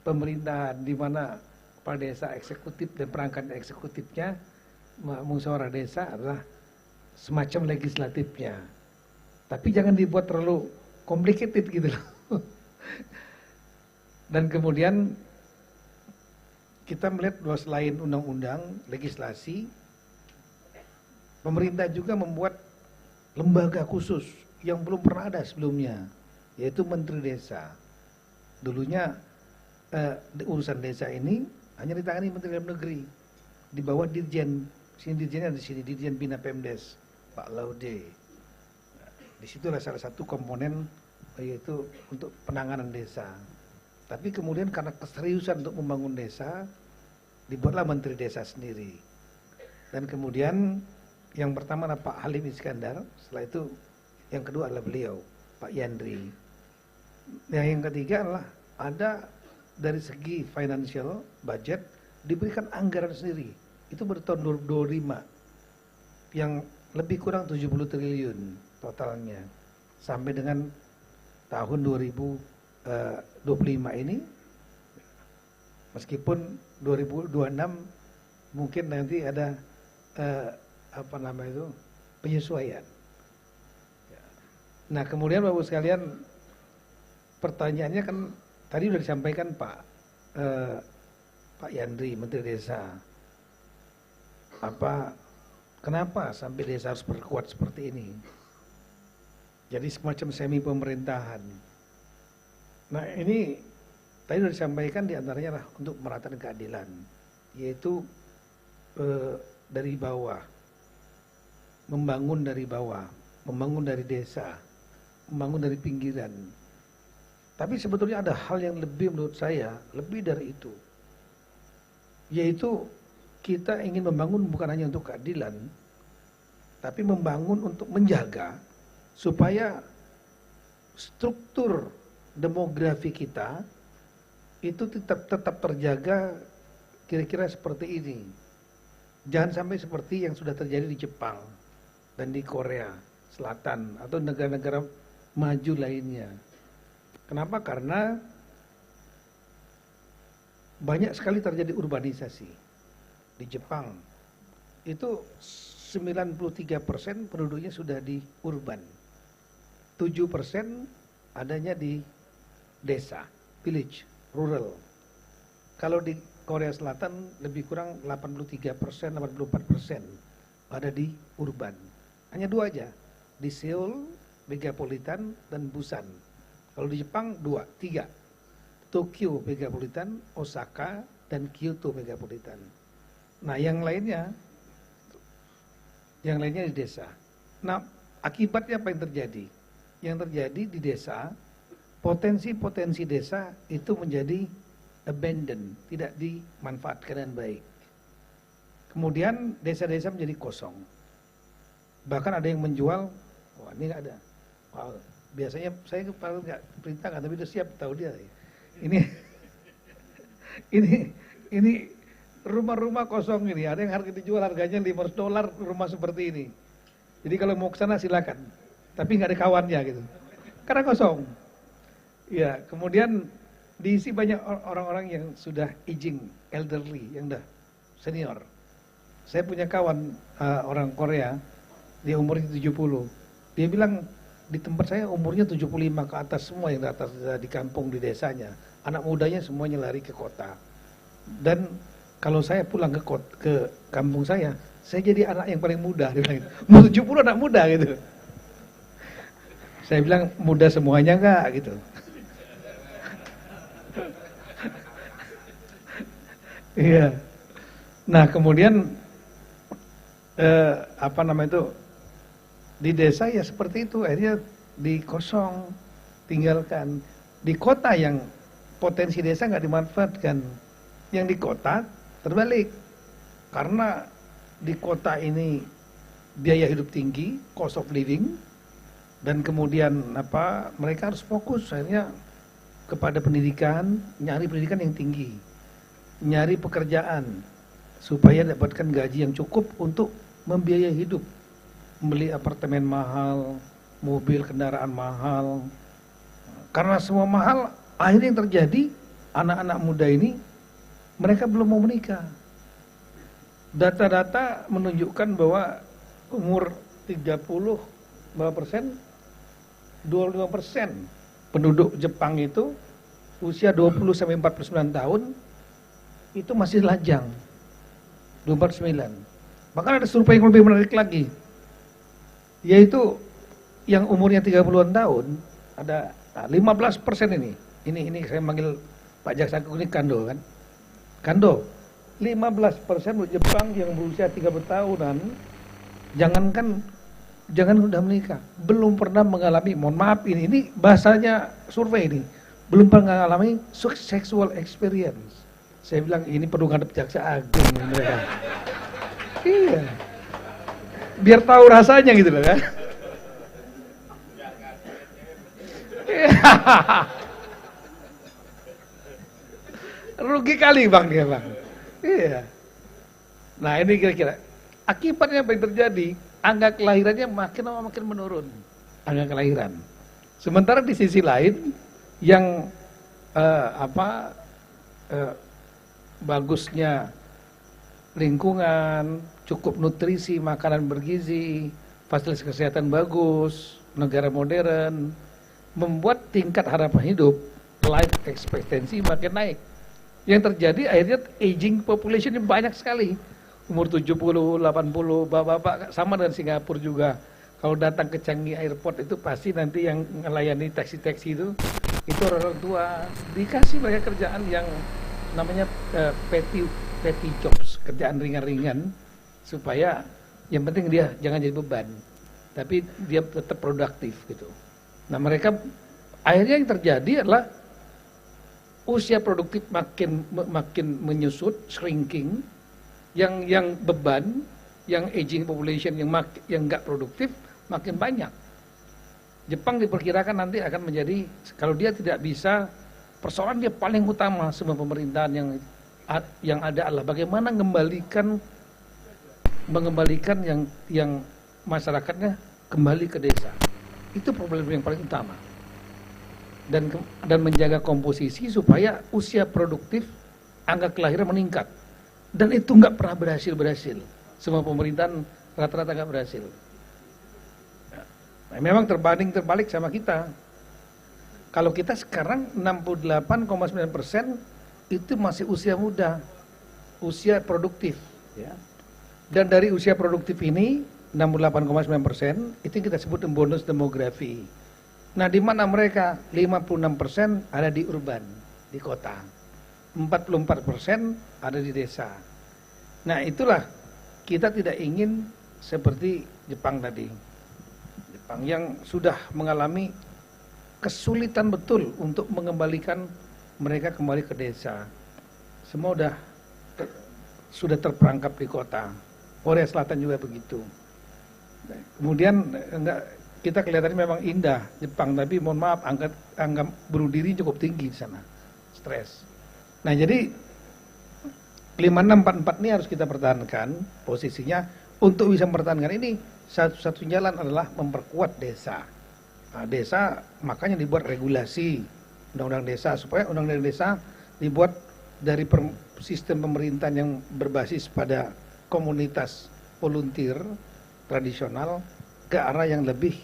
pemerintahan di mana kepala desa eksekutif dan perangkat eksekutifnya, musyawarah desa adalah semacam legislatifnya. Tapi jangan dibuat terlalu complicated gitu loh. Dan kemudian kita melihat bahwa selain undang-undang, legislasi, pemerintah juga membuat lembaga khusus yang belum pernah ada sebelumnya, yaitu Menteri Desa. Dulunya urusan desa ini hanya ditangani Menteri Dalam Negeri, di bawah Dirjen. Sini Dirjennya di sini, Dirjen Bina Pemdes, Pak Laude. Nah, disitulah salah satu komponen, yaitu untuk penanganan desa. Tapi kemudian karena keseriusan untuk membangun desa, dibuatlah Menteri Desa sendiri. Dan kemudian yang pertama adalah Pak Halim Iskandar, setelah itu yang kedua adalah beliau, Pak Yandri. Yang ketiga adalah ada dari segi financial budget diberikan anggaran sendiri. Itu bertahun 2025 yang lebih kurang 70 triliun totalnya. Sampai dengan tahun 2025 ini, meskipun 2026 mungkin nanti ada penyesuaian. Nah, kemudian Bapak sekalian, pertanyaannya kan tadi sudah disampaikan Pak Yandri, Menteri Desa. Kenapa sampai desa harus berkuat seperti ini? Jadi semacam semi pemerintahan. Nah ini tadi sudah disampaikan diantaranya adalah untuk meratakan keadilan, yaitu dari bawah, membangun dari bawah, membangun dari desa, membangun dari pinggiran. Tapi sebetulnya ada hal yang lebih menurut saya, lebih dari itu. Yaitu kita ingin membangun bukan hanya untuk keadilan, tapi membangun untuk menjaga supaya struktur demografi kita itu tetap terjaga kira-kira seperti ini. Jangan sampai seperti yang sudah terjadi di Jepang dan di Korea Selatan atau negara-negara maju lainnya. Kenapa? Karena banyak sekali terjadi urbanisasi. Di Jepang itu 93% penduduknya sudah di urban. 7% adanya di desa, village, rural. Kalau di Korea Selatan lebih kurang 83%, 84% ada di urban. Hanya dua aja, di Seoul, megapolitan, dan Busan. Kalau di Jepang 3, Tokyo megapolitan, Osaka, dan Kyoto megapolitan. Nah yang lainnya di desa. Nah akibatnya apa yang terjadi? Yang terjadi di desa, potensi-potensi desa itu menjadi abandoned, tidak dimanfaatkan dengan baik. Kemudian desa-desa menjadi kosong. Bahkan ada yang menjual, wah ini nggak ada. Wah, biasanya saya kalau nggak perintahkan, tapi udah siap tahu dia. Ini rumah-rumah kosong ini, ada yang harga dijual harganya $500 rumah seperti ini. Jadi kalau mau ke sana silakan, tapi nggak ada kawannya gitu, karena kosong. Ya, kemudian diisi banyak orang-orang yang sudah aging, elderly, yang udah senior. Saya punya kawan orang Korea, dia umurnya 70. Dia bilang di tempat saya umurnya 75 ke atas semua yang di kampung, di desanya. Anak mudanya semuanya lari ke kota. Dan kalau saya pulang ke kampung saya jadi anak yang paling muda. Dia bilang, umur 70 anak muda gitu. Saya bilang, muda semuanya enggak gitu. Iya. Nah kemudian di desa ya seperti itu, akhirnya dikosong, tinggalkan. Di kota yang potensi desa nggak dimanfaatkan, yang di kota terbalik, karena di kota ini biaya hidup tinggi, cost of living, dan kemudian mereka harus fokus akhirnya kepada pendidikan, nyari pendidikan yang tinggi, nyari pekerjaan supaya dapatkan gaji yang cukup untuk membiayai hidup. Membeli apartemen mahal, mobil, kendaraan mahal. Karena semua mahal, akhirnya yang terjadi, anak-anak muda ini, mereka belum mau menikah. Data-data menunjukkan bahwa umur 30, berapa persen? 25% penduduk Jepang itu, usia 20-49 tahun, itu masih lajang. 29. Bahkan ada survei yang lebih menarik lagi, yaitu yang umurnya 30-an tahun, ada 15% ini saya manggil Pak Jaksa Agung ini Kando kan. Kando, 15% Jepang yang berusia 30 tahunan, jangan sudah menikah, belum pernah mengalami, mohon maaf ini bahasanya survei ini, belum pernah mengalami sexual experience. Saya bilang ini perlu ngadep Jaksa Agung mereka. Iya. Biar tahu rasanya gitu loh kan. Rugi kali bang dia bang. Iya. Nah ini kira-kira akibatnya apa yang terjadi? Angka kelahirannya makin lama makin menurun. Angka kelahiran. Sementara di sisi lain yang bagusnya lingkungan, cukup nutrisi, makanan bergizi, fasilitas kesehatan bagus, negara modern, membuat tingkat harapan hidup, life expectancy makin naik. Yang terjadi akhirnya aging population yang banyak sekali. Umur 70, 80, bapak-bapak, sama dengan Singapura juga. Kalau datang ke Changi Airport itu pasti nanti yang melayani taksi-taksi itu itu orang tua dikasih banyak kerjaan yang namanya petty jobs, kerjaan ringan-ringan, supaya yang penting dia jangan jadi beban, tapi dia tetap produktif gitu. Nah mereka akhirnya yang terjadi adalah usia produktif makin menyusut, shrinking, yang beban, yang aging population yang nggak produktif makin banyak. Jepang diperkirakan nanti akan menjadi, kalau dia tidak bisa, persoalan dia paling utama semua pemerintahan yang ada adalah bagaimana mengembalikan yang masyarakatnya kembali ke desa. Itu problem yang paling utama. Dan menjaga komposisi supaya usia produktif, angka kelahiran meningkat. Dan itu nggak pernah berhasil. Semua pemerintahan rata-rata nggak berhasil. Nah, memang terbalik sama kita. Kalau kita sekarang 68,9% itu masih usia muda, usia produktif. Ya. Dan dari usia produktif ini 68,9% itu kita sebut bonus demografi. Nah, di mana mereka 56% ada di urban, di kota, 44% ada di desa. Nah, itulah kita tidak ingin seperti Jepang tadi. Jepang yang sudah mengalami kesulitan betul untuk mengembalikan mereka kembali ke desa. Semua sudah terperangkap di kota. Korea Selatan juga begitu. Kemudian kita kelihatannya memang indah Jepang, tapi mohon maaf angka bunuh diri cukup tinggi di sana, stres. Nah jadi 5644 ini harus kita pertahankan posisinya. Untuk bisa mempertahankan ini, satu jalan adalah memperkuat desa. Nah, desa makanya dibuat regulasi undang-undang desa, supaya undang-undang desa dibuat dari sistem pemerintahan yang berbasis pada komunitas volunteer tradisional ke arah yang lebih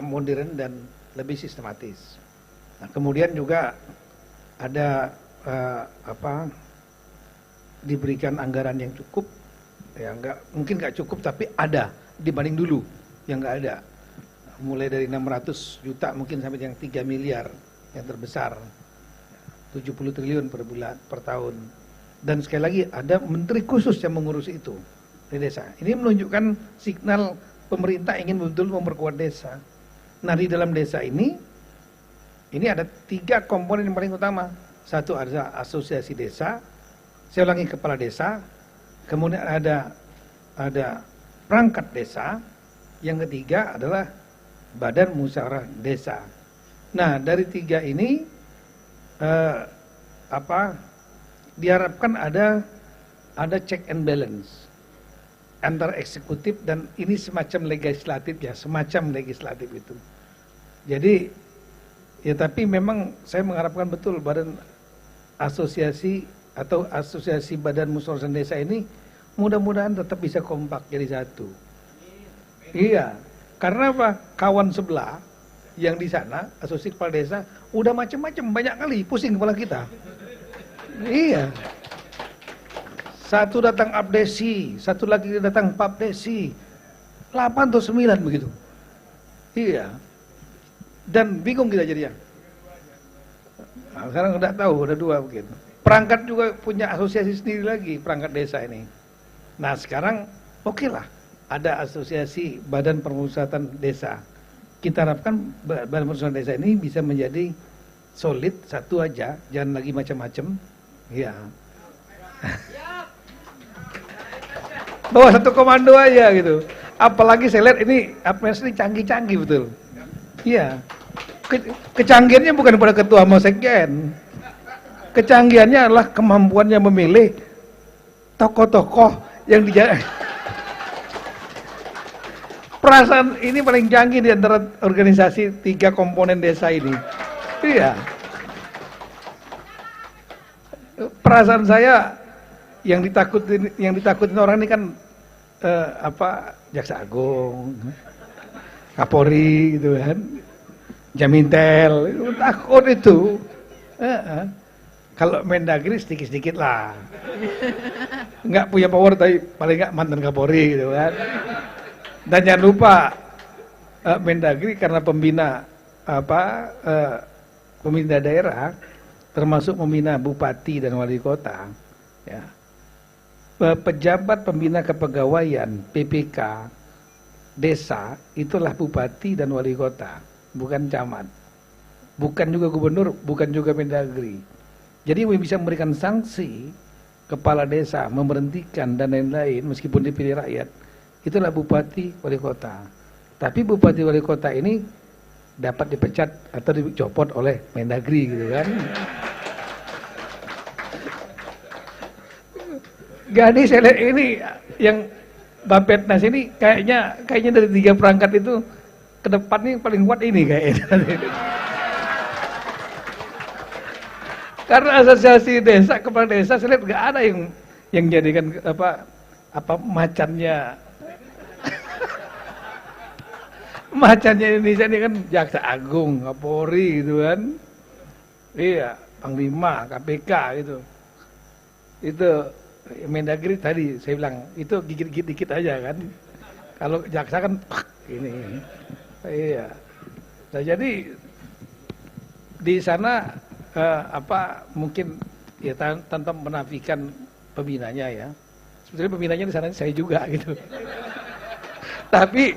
modern dan lebih sistematis. Nah, kemudian juga ada diberikan anggaran yang cukup, ya mungkin nggak cukup tapi ada dibanding dulu yang nggak ada. Mulai dari 600 juta mungkin sampai yang 3 miliar yang terbesar, 70 triliun per bulan, per tahun. Dan sekali lagi ada menteri khusus yang mengurus itu di desa. Ini menunjukkan signal pemerintah ingin betul memperkuat desa. Nah di dalam desa ini ada 3 komponen yang paling utama. Satu adalah asosiasi desa, saya ulangi kepala desa, kemudian ada perangkat desa, yang ketiga adalah badan musyawarah desa. Nah dari 3 ini diharapkan ada check and balance antara eksekutif dan ini semacam legislatif ya, semacam legislatif itu. Jadi ya tapi memang saya mengharapkan betul badan asosiasi atau asosiasi badan musyawarah desa ini mudah-mudahan tetap bisa kompak jadi satu. Iya, karena apa? Kawan sebelah yang di sana asosiasi kepala desa udah macam-macam, banyak kali pusing kepala kita. Iya. Satu datang abdesi, satu lagi datang papdesi, 8 atau 9 begitu. Iya. Dan bingung kita jadinya. Nah, sekarang udah tahu, udah 2 begitu. Perangkat juga punya asosiasi sendiri lagi, perangkat desa ini. Nah sekarang oke lah, ada asosiasi badan permusatan desa. Kita harapkan badan permusatan desa ini bisa menjadi solid, satu aja, jangan lagi macam-macam. Ya. Bawa satu komando aja gitu. Apalagi saya lihat ini administrasi canggih-canggih betul. Iya. Kecanggihannya bukan pada ketua mau sekjen. Kecanggihannya adalah kemampuannya memilih tokoh-tokoh yang dijaga. Perasaan ini paling canggih di antara organisasi 3 komponen desa ini. Iya. Perasaan saya yang ditakutin orang ini kan Jaksa Agung, Kapolri gitu kan, Jamintel, itu takut itu. Kalau Mendagri sedikit-sedikit lah, nggak punya power tapi paling nggak mantan Kapolri gitu kan. Dan jangan lupa Mendagri karena pembina pemerintah daerah, termasuk membina bupati dan wali kota, ya, pejabat pembina kepegawaian PPK desa itulah bupati dan wali kota, bukan camat, bukan juga gubernur, bukan juga Mendagri. Jadi yang bisa memberikan sanksi kepala desa, memberhentikan dan lain-lain meskipun dipilih rakyat, itulah bupati wali kota. Tapi bupati wali kota ini dapat dipecat atau dicopot oleh Mendagri gitu kan. Jadi saya lihat ini yang Bapetnas ini kayaknya dari 3 perangkat itu ke depan ini paling kuat ini kayaknya. Karena asosiasi desa, kepala desa saya lihat nggak ada yang jadikan apa macannya. Macannya Indonesia ini kan Jaksa Agung, Kapolri gitu kan. Iya, Panglima, KPK gitu. Itu Mendagri tadi saya bilang itu gigit-gigit dikit aja kan. Kalau jaksa kan ini. Iya. Nah, jadi di sana mungkin ya tanpa menafikan pembinanya ya. Sebetulnya pembinanya di sana saya juga gitu. Tapi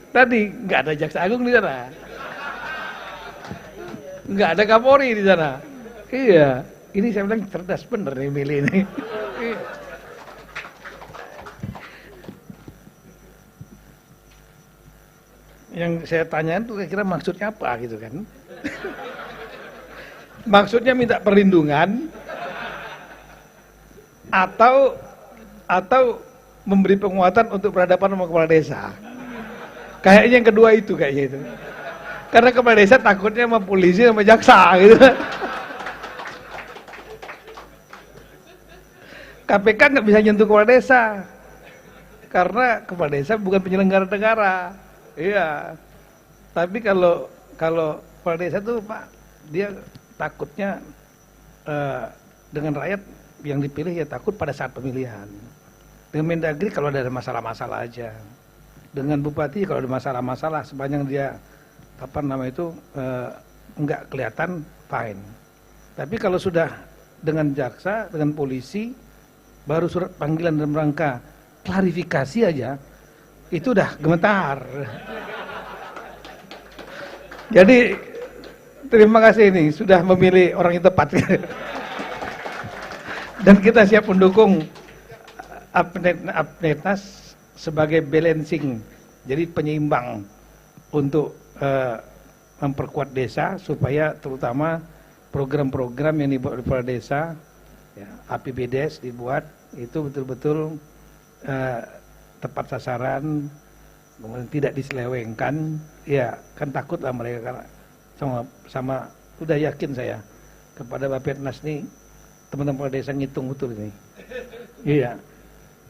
tadi nggak ada Jaksa Agung di sana. Nggak ada Kapolri di sana. Iya. Ini saya bilang cerdas bener nih milih ini. Yang saya tanyain tuh kira-kira maksudnya apa gitu kan. Maksudnya minta perlindungan atau memberi penguatan untuk berhadapan sama kepala desa. Kayaknya yang kedua itu kayaknya itu. Karena kepala desa takutnya sama polisi sama jaksa gitu. KPK nggak bisa nyentuh kepala desa karena kepala desa bukan penyelenggara negara, iya. Tapi kalau kepala desa tuh Pak, dia takutnya dengan rakyat yang dipilih ya takut pada saat pemilihan. Dengan Mendagri kalau ada masalah-masalah aja. Dengan bupati kalau ada masalah-masalah sepanjang dia nggak kelihatan fine. Tapi kalau sudah dengan jaksa, dengan polisi baru surat panggilan dalam rangka klarifikasi aja, itu udah gemetar. Jadi terima kasih ini sudah memilih orang yang tepat. Dan kita siap mendukung Apetnas sebagai balancing, jadi penyeimbang untuk memperkuat desa supaya terutama program-program yang dibuat oleh desa, ya, APBDes dibuat itu betul-betul tepat sasaran, kemudian tidak diselewengkan. Ya kan takut lah mereka karena sama udah yakin saya kepada Bapetnas nih teman-teman desa ngitung betul ini. Iya,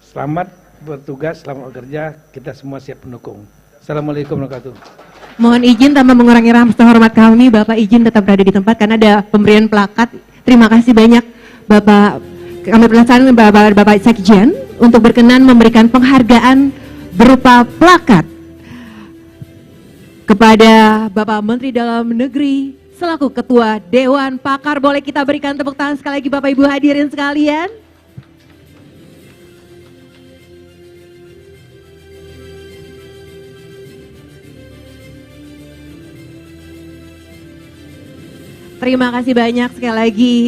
selamat bertugas, selamat bekerja, kita semua siap mendukung. Assalamualaikum warahmatullahi wabarakatuh. Mohon izin tanpa mengurangi rasa hormat kami, Bapak izin tetap berada di tempat karena ada pemberian plakat. Terima kasih banyak Bapak. Kami persilakan Bapak Sekjen untuk berkenan memberikan penghargaan berupa plakat kepada Bapak Menteri Dalam Negeri selaku Ketua Dewan Pakar. Boleh kita berikan tepuk tangan sekali lagi Bapak Ibu hadirin sekalian. Terima kasih banyak sekali lagi.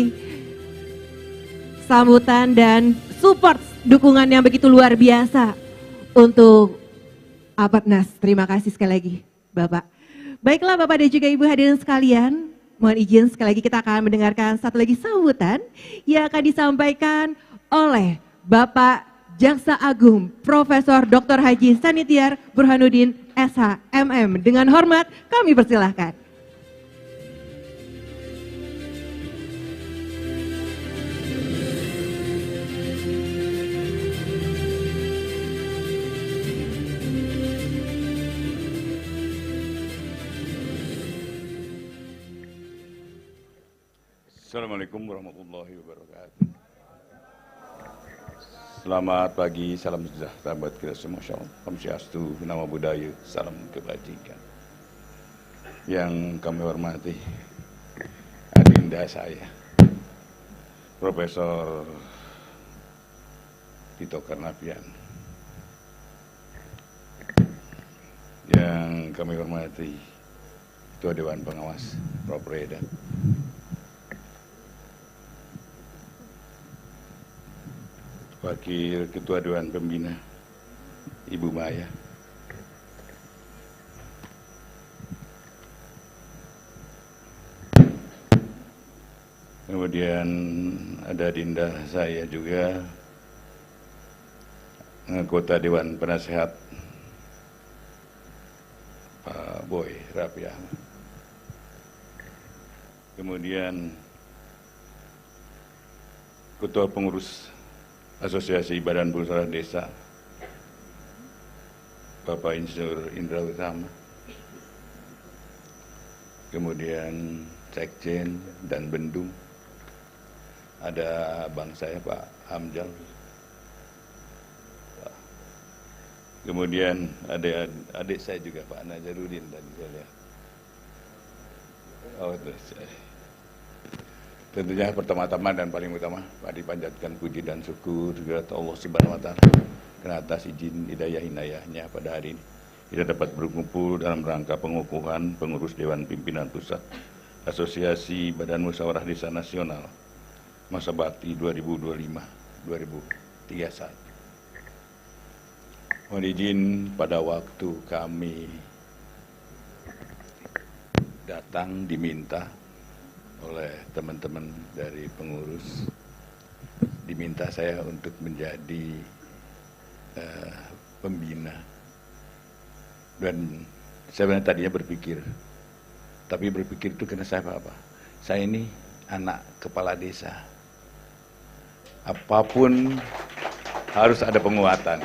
Sambutan dan support dukungan yang begitu luar biasa untuk Apetnas. Terima kasih sekali lagi Bapak. Baiklah Bapak dan juga Ibu hadirin sekalian, mohon izin sekali lagi kita akan mendengarkan satu lagi sambutan yang akan disampaikan oleh Bapak Jaksa Agung Profesor Dr. Haji Sanitiar Burhanuddin SH MM. Dengan hormat kami persilahkan. Assalamualaikum warahmatullahi wabarakatuh. Selamat pagi, salam sejahtera buat kita semua. Om Swastiastu, nama budaya, salam kebajikan. Yang kami hormati adinda saya, Profesor Tito Karnavian. Yang kami hormati Ketua Dewan Pengawas, Prof. Reda. Wakil Ketua Dewan Pembina, Ibu Maya. Kemudian ada dinda saya juga, anggota Dewan Penasehat, Pak Boy Raffi Ahmad. Kemudian Ketua Pengurus Asosiasi Badan Pusara Desa, Bapak Insinyur Indra Utama. Kemudian Sekjen dan Bendum, ada abang saya Pak Hamzal. Kemudian ada adik saya juga Pak Najarudin tadi saya lihat. Oh, tentunya pertama-tama dan paling utama Pak dipanjatkan puji dan syukur kepada Allah Subhanahu wa taala karena atas izin hidayah-inayahnya pada hari ini kita dapat berkumpul dalam rangka pengukuhan pengurus Dewan Pimpinan Pusat Asosiasi Badan Musyawarah Desa Nasional masa bakti 2025-2031. Mohon izin pada waktu kami datang diminta oleh teman-teman dari pengurus, diminta saya untuk menjadi pembina. Dan saya tadinya berpikir, tapi berpikir itu karena saya apa? Saya ini anak kepala desa. Apapun harus ada penguatan.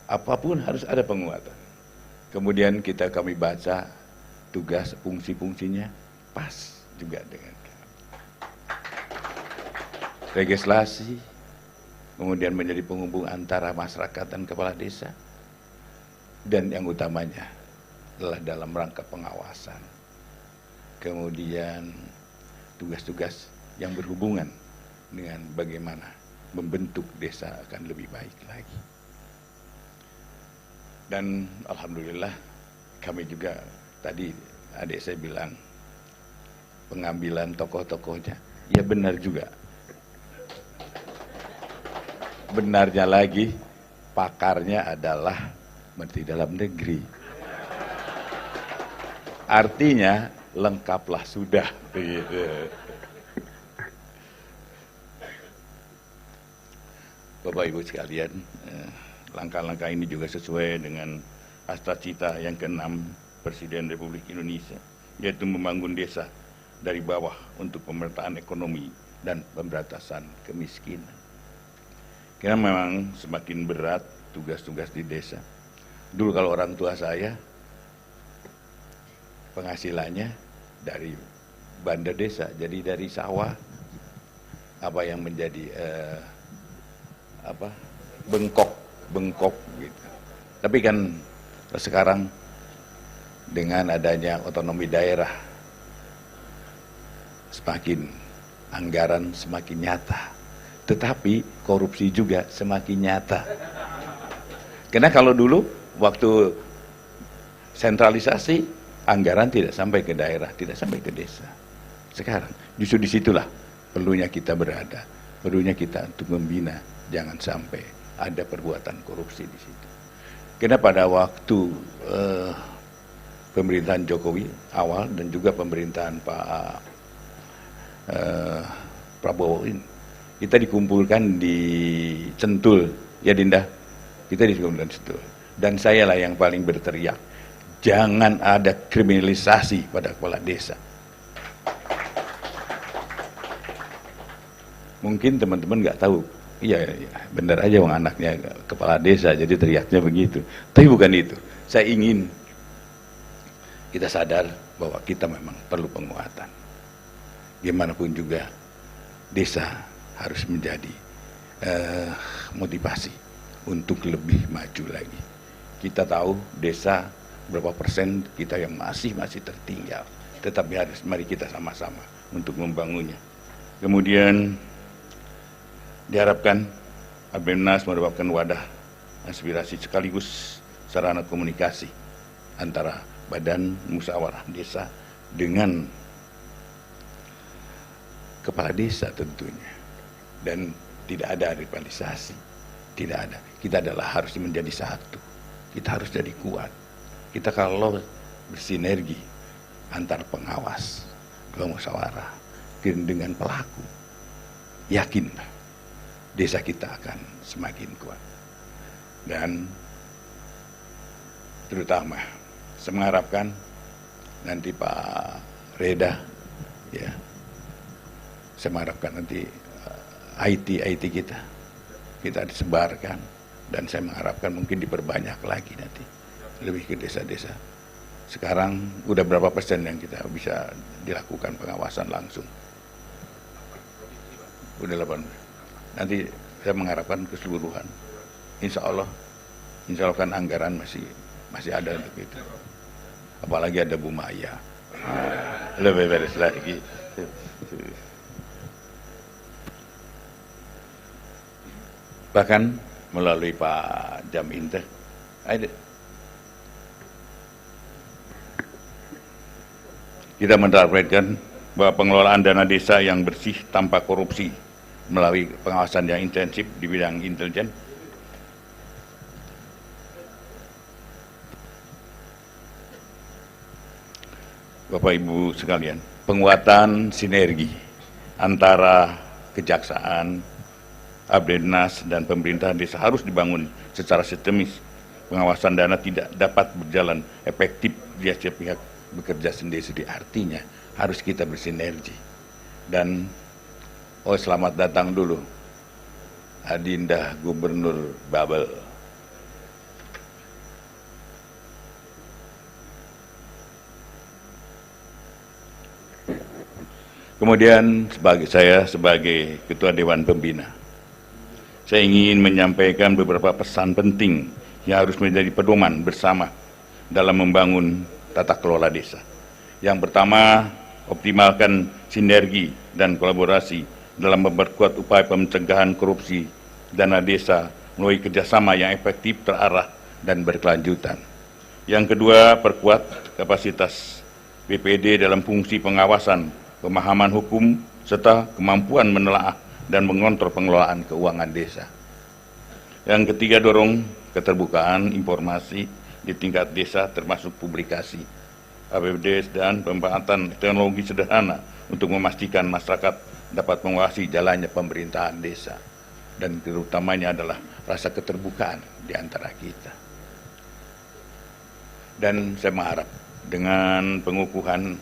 Apapun harus ada penguatan. Kemudian kami baca tugas fungsi-fungsinya pas juga dengan legislasi, kemudian menjadi penghubung antara masyarakat dan kepala desa, dan yang utamanya adalah dalam rangka pengawasan. Kemudian tugas-tugas yang berhubungan dengan bagaimana membentuk desa akan lebih baik lagi. Dan alhamdulillah kami juga tadi adik saya bilang pengambilan tokoh-tokohnya, ya benar juga. Benarnya lagi pakarnya adalah Menteri Dalam Negeri. Artinya lengkaplah sudah begitu. Bapak Ibu sekalian, langkah-langkah ini juga sesuai dengan cita-cita yang ke-6 Presiden Republik Indonesia, yaitu membangun desa dari bawah untuk pemerataan ekonomi dan pemberantasan kemiskinan. Karena memang semakin berat tugas-tugas di desa. Dulu kalau orang tua saya penghasilannya dari banda desa, jadi dari sawah, apa yang menjadi bengkok gitu. Tapi kan sekarang dengan adanya otonomi daerah, semakin anggaran semakin nyata, tetapi korupsi juga semakin nyata. Karena kalau dulu waktu sentralisasi, anggaran tidak sampai ke daerah, tidak sampai ke desa. Sekarang justru disitulah perlunya kita berada, perlunya kita untuk membina, jangan sampai ada perbuatan korupsi di situ. Karena pada waktu pemerintahan Jokowi awal dan juga pemerintahan Pak Prabowo ini, kita dikumpulkan di Sentul, ya Dinda, kita dikumpulkan di Sentul. Dan saya lah yang paling berteriak, jangan ada kriminalisasi pada kepala desa. Mungkin teman-teman nggak tahu, iya benar aja wong anaknya kepala desa, jadi teriaknya begitu. Tapi bukan itu. Saya ingin kita sadar bahwa kita memang perlu penguatan. Gimana pun juga desa harus menjadi motivasi untuk lebih maju lagi. Kita tahu desa berapa persen kita yang masih tertinggal. Tetapi mari kita sama-sama untuk membangunnya. Kemudian diharapkan Abimnas merupakan wadah aspirasi sekaligus sarana komunikasi antara Badan Musyawarah Desa dengan kepala desa tentunya, dan tidak ada rivalisasi, tidak ada. Kita adalah harus menjadi satu, kita harus jadi kuat. Kita kalau bersinergi antar pengawas, musyawarah dengan pelaku, yakinlah desa kita akan semakin kuat. Dan terutama saya mengharapkan nanti Pak Reda, ya, saya mengharapkan nanti IT kita disebarkan, dan saya mengharapkan mungkin diperbanyak lagi nanti lebih ke desa-desa. Sekarang udah berapa persen yang kita bisa dilakukan pengawasan langsung? Udah 8. Nanti saya mengharapkan keseluruhan. Insya Allah kan anggaran masih ada untuk itu. Apalagi ada Bu Maya, lebih beres lagi. Bahkan melalui Pak Jamin kita mentargetkan bahwa pengelolaan dana desa yang bersih tanpa korupsi melalui pengawasan yang intensif di bidang intelijen, Bapak Ibu sekalian, penguatan sinergi antara kejaksaan, Abdnas dan pemerintah desa harus dibangun secara sistemis. Pengawasan dana tidak dapat berjalan efektif jika setiap pihak bekerja sendiri-sendiri. Artinya harus kita bersinergi. Dan selamat datang dulu Adinda Gubernur Babel. Kemudian sebagai Ketua Dewan Pembina, saya ingin menyampaikan beberapa pesan penting yang harus menjadi pedoman bersama dalam membangun tata kelola desa. Yang pertama, optimalkan sinergi dan kolaborasi dalam memperkuat upaya pencegahan korupsi dana desa melalui kerjasama yang efektif, terarah, dan berkelanjutan. Yang kedua, perkuat kapasitas BPD dalam fungsi pengawasan, pemahaman hukum, serta kemampuan menelaah dan mengontrol pengelolaan keuangan desa. Yang ketiga, dorong keterbukaan informasi di tingkat desa termasuk publikasi, APBD, dan pemanfaatan teknologi sederhana untuk memastikan masyarakat dapat mengawasi jalannya pemerintahan desa. Dan terutamanya adalah rasa keterbukaan di antara kita. Dan saya mengharap dengan pengukuhan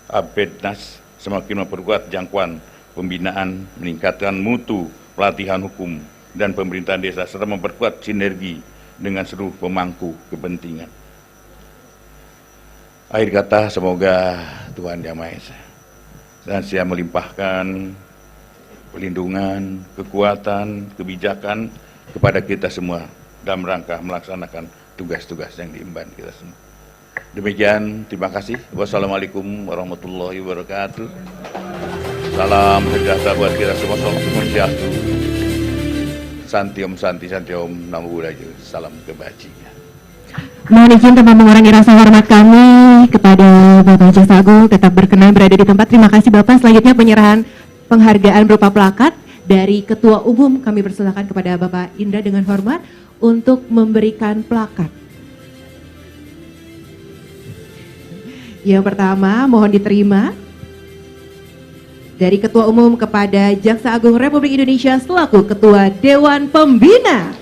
Abdnas semakin memperkuat jangkauan pembinaan, meningkatkan mutu pelatihan hukum dan pemerintahan desa, serta memperkuat sinergi dengan seluruh pemangku kepentingan. Akhir kata, semoga Tuhan Yang Maha Esa dan Saya melimpahkan perlindungan, kekuatan, kebijakan kepada kita semua dalam rangka melaksanakan tugas-tugas yang diemban kita semua. Demikian, terima kasih. Wassalamualaikum warahmatullahi wabarakatuh. Salam sejahtera buat kita semua. Salam swastiastu. Santi Om, Namo Buddhaya. Salam kebajikan. Mohon izin tanpa mengurangi rasa hormat kami kepada Bapak Jaksa Agung tetap berkenan berada di tempat. Terima kasih Bapak. Selanjutnya penyerahan penghargaan berupa plakat dari Ketua Umum. Kami persilakan kepada Bapak Indra dengan hormat untuk memberikan plakat. Yang pertama mohon diterima dari Ketua Umum kepada Jaksa Agung Republik Indonesia selaku Ketua Dewan Pembina.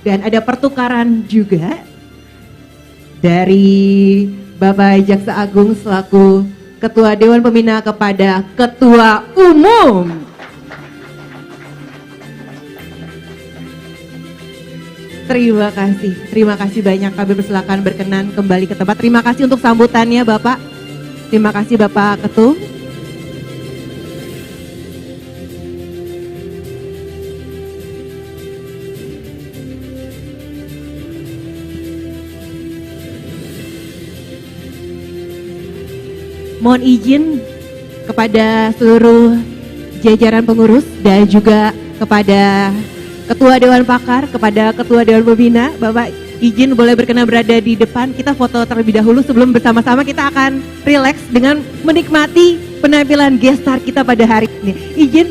Dan ada pertukaran juga dari Bapak Jaksa Agung selaku Ketua Dewan Pembina kepada Ketua Umum. Terima kasih banyak. Kami persilakan berkenan kembali ke tempat. Terima kasih untuk sambutannya Bapak. Terima kasih Bapak Ketum. mohon izin kepada seluruh jajaran pengurus dan juga kepada Ketua Dewan Pakar, kepada Ketua Dewan Pembina, Bapak izin boleh berkenan berada di depan. Kita foto terlebih dahulu sebelum bersama-sama kita akan rileks dengan menikmati penampilan guest star kita pada hari ini. Izin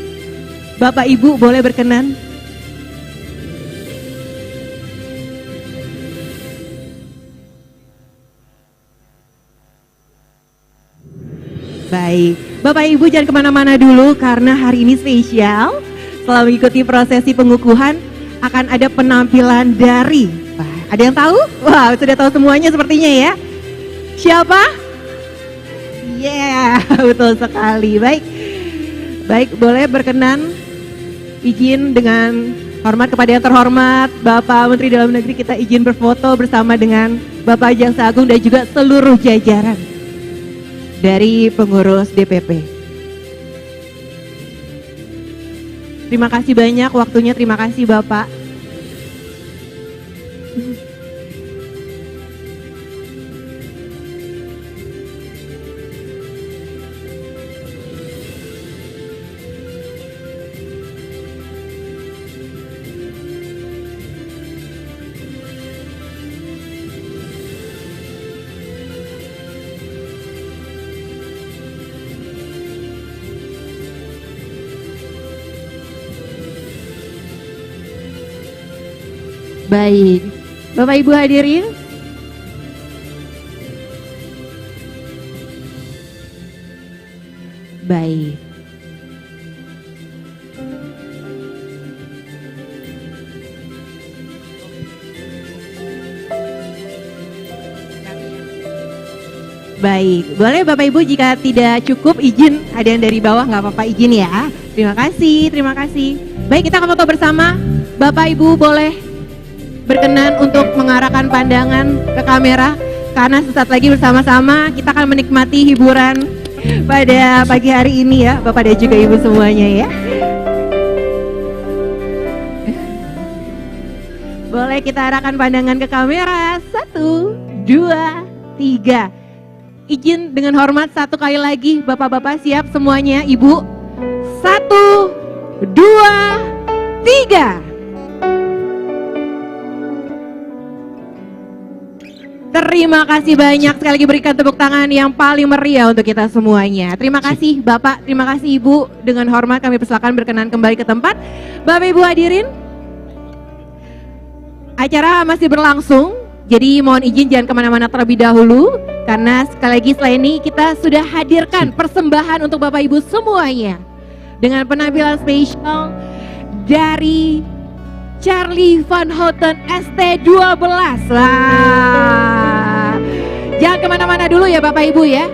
Bapak Ibu boleh berkenan. Baik, Bapak Ibu jangan kemana-mana dulu karena hari ini spesial. Setelah mengikuti prosesi pengukuhan akan ada penampilan dari, ada yang tahu? Wah, sudah tahu semuanya sepertinya ya. Siapa? Yeah, betul sekali. Baik, boleh berkenan izin dengan hormat kepada yang terhormat Bapak Menteri Dalam Negeri, kita izin berfoto bersama dengan Bapak Jaksa Agung dan juga seluruh jajaran dari pengurus DPP. Terima kasih banyak waktunya, terima kasih Bapak. Baik, Bapak Ibu hadirin. Baik. Baik, boleh Bapak Ibu jika tidak cukup izin ada yang dari bawah nggak apa-apa izin ya. Terima kasih, terima kasih. Baik, kita akan foto bersama. Bapak Ibu boleh berkenan untuk mengarahkan pandangan ke kamera karena sesaat lagi bersama-sama kita akan menikmati hiburan pada pagi hari ini ya Bapak dan juga Ibu semuanya ya. Boleh kita arahkan pandangan ke kamera. 1, 2, 3. Izin dengan hormat satu kali lagi Bapak-bapak siap semuanya Ibu. 1, 2, 3. Terima kasih banyak, sekali lagi berikan tepuk tangan yang paling meriah untuk kita semuanya. Terima kasih Bapak, terima kasih Ibu. Dengan hormat kami persilakan berkenan kembali ke tempat. Bapak Ibu hadirin, acara masih berlangsung, jadi mohon izin jangan kemana-mana terlebih dahulu. Karena sekali lagi setelah ini kita sudah hadirkan persembahan untuk Bapak Ibu semuanya. Dengan penampilan spesial dari Charlie Van Houten ST12. Wah, jangan kemana-mana dulu ya Bapak Ibu ya.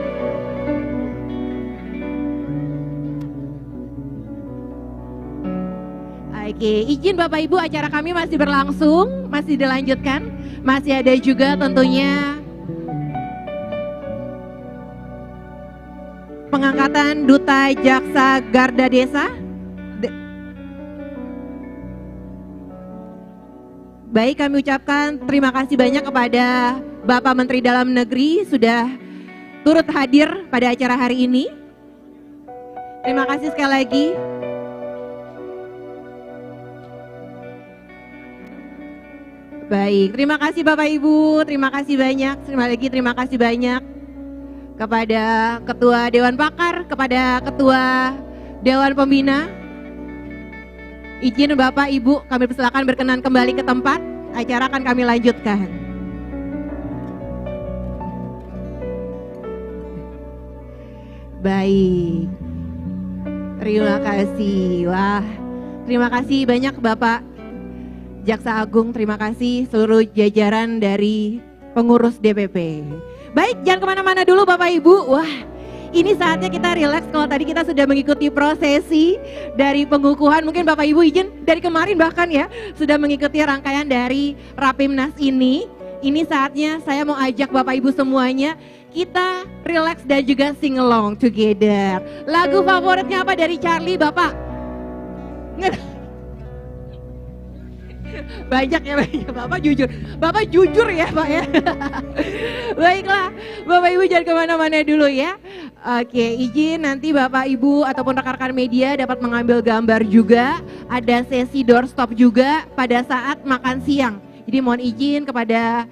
Oke, izin Bapak Ibu acara kami masih berlangsung, masih dilanjutkan. Masih ada juga tentunya pengangkatan Duta Jaksa Garda Desa. Baik, kami ucapkan terima kasih banyak kepada Bapak Menteri Dalam Negeri sudah turut hadir pada acara hari ini. Terima kasih sekali lagi. Baik, terima kasih Bapak Ibu, terima kasih banyak. Sekali lagi terima kasih banyak kepada Ketua Dewan Pakar, kepada Ketua Dewan Pembina. Izin Bapak Ibu, kami persilakan berkenan kembali ke tempat. Acara akan kami lanjutkan. Baik. Terima kasih. Wah, terima kasih banyak Bapak Jaksa Agung, terima kasih seluruh jajaran dari pengurus DPP. Baik, jangan kemana-mana dulu Bapak Ibu. Wah, ini saatnya kita rileks. Kalau tadi kita sudah mengikuti prosesi dari pengukuhan, mungkin Bapak Ibu izin dari kemarin bahkan ya sudah mengikuti rangkaian dari Rapimnas ini. Ini saatnya saya mau ajak Bapak Ibu semuanya kita rileks dan juga sing along together. Lagu favoritnya apa dari Charlie Bapak? Banyak ya Bapak jujur ya Pak ya. Baiklah Bapak Ibu jangan kemana-mana dulu ya. Oke, izin nanti Bapak Ibu ataupun rekan-rekan media dapat mengambil gambar juga. Ada sesi doorstop juga pada saat makan siang. Jadi mohon izin kepada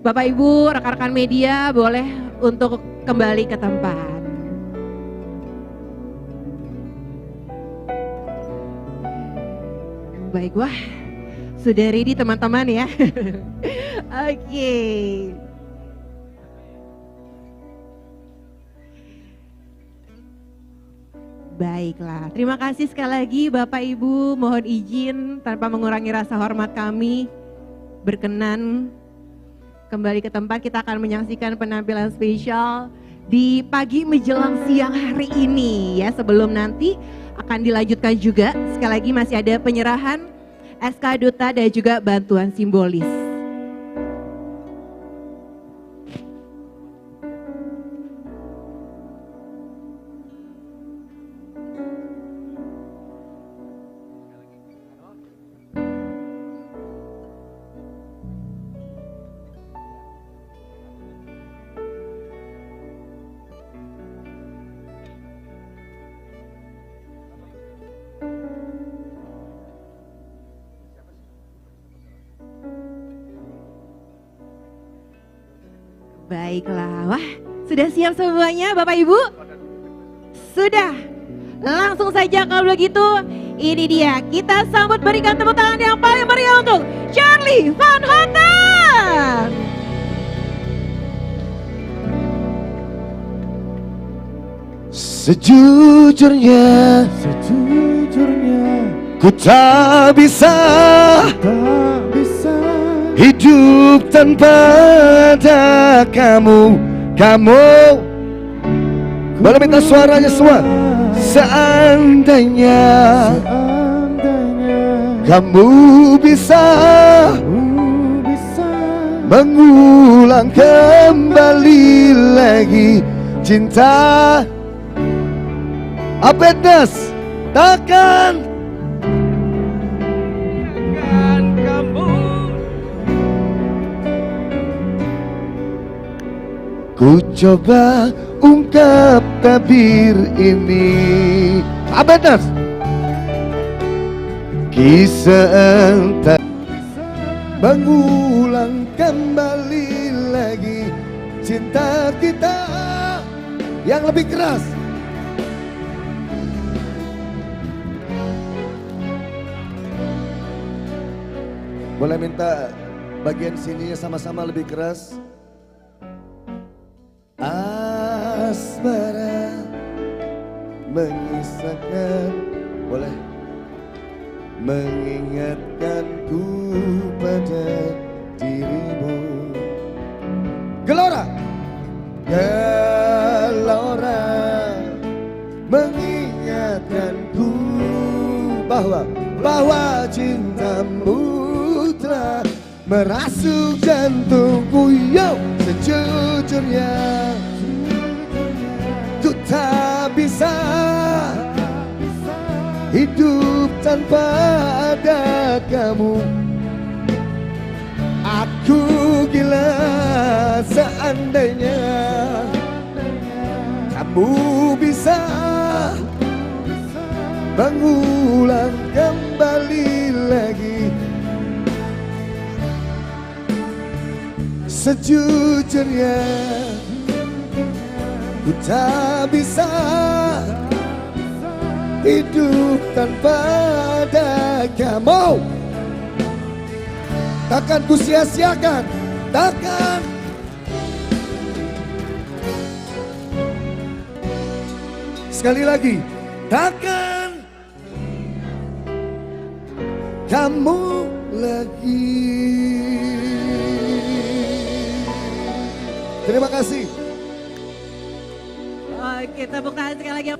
Bapak Ibu, rekan-rekan media boleh untuk kembali ke tempat. Baik, wah sudah ready teman-teman ya. Oke. Baiklah, terima kasih sekali lagi Bapak Ibu, mohon izin tanpa mengurangi rasa hormat kami berkenan kembali ke tempat. Kita akan menyaksikan penampilan spesial di pagi menjelang siang hari ini ya. Sebelum nanti akan dilanjutkan juga, sekali lagi masih ada penyerahan SK Duta dan juga bantuan simbolis. Baiklah, wah sudah siap semuanya Bapak Ibu? Sudah, langsung saja kalau begitu ini dia, kita sambut berikan tepuk tangan yang paling meriah untuk Charlie Van Houten. Sejujurnya ku tak bisa hidup tanpa ada kamu. Boleh minta suaranya semua. Seandainya kamu bisa mengulang kembali lagi cinta. Apedas takkan kamu. Ku coba ungkap tabir ini. Apedas kisah entah mengulang kembali lagi cinta kita yang lebih keras. Boleh minta bagian sininya sama-sama lebih keras. Asmara mengisahkan, boleh mengingatkanku pada dirimu. Gelora, gelora mengingatkanku bahwa cintamu telah merasuk jantungku. Yo, sejujurnya ku tak bisa hidup tanpa ada kamu. Aku gila seandainya kamu bisa mengulang kembali lagi. Sejujurnya ku tak bisa hidup tanpa ada kamu. Takkan ku sia-siakan, takkan. Sekali lagi, takkan kamu lagi. Terima kasih. Oke, tepuk tangan sekali lagi.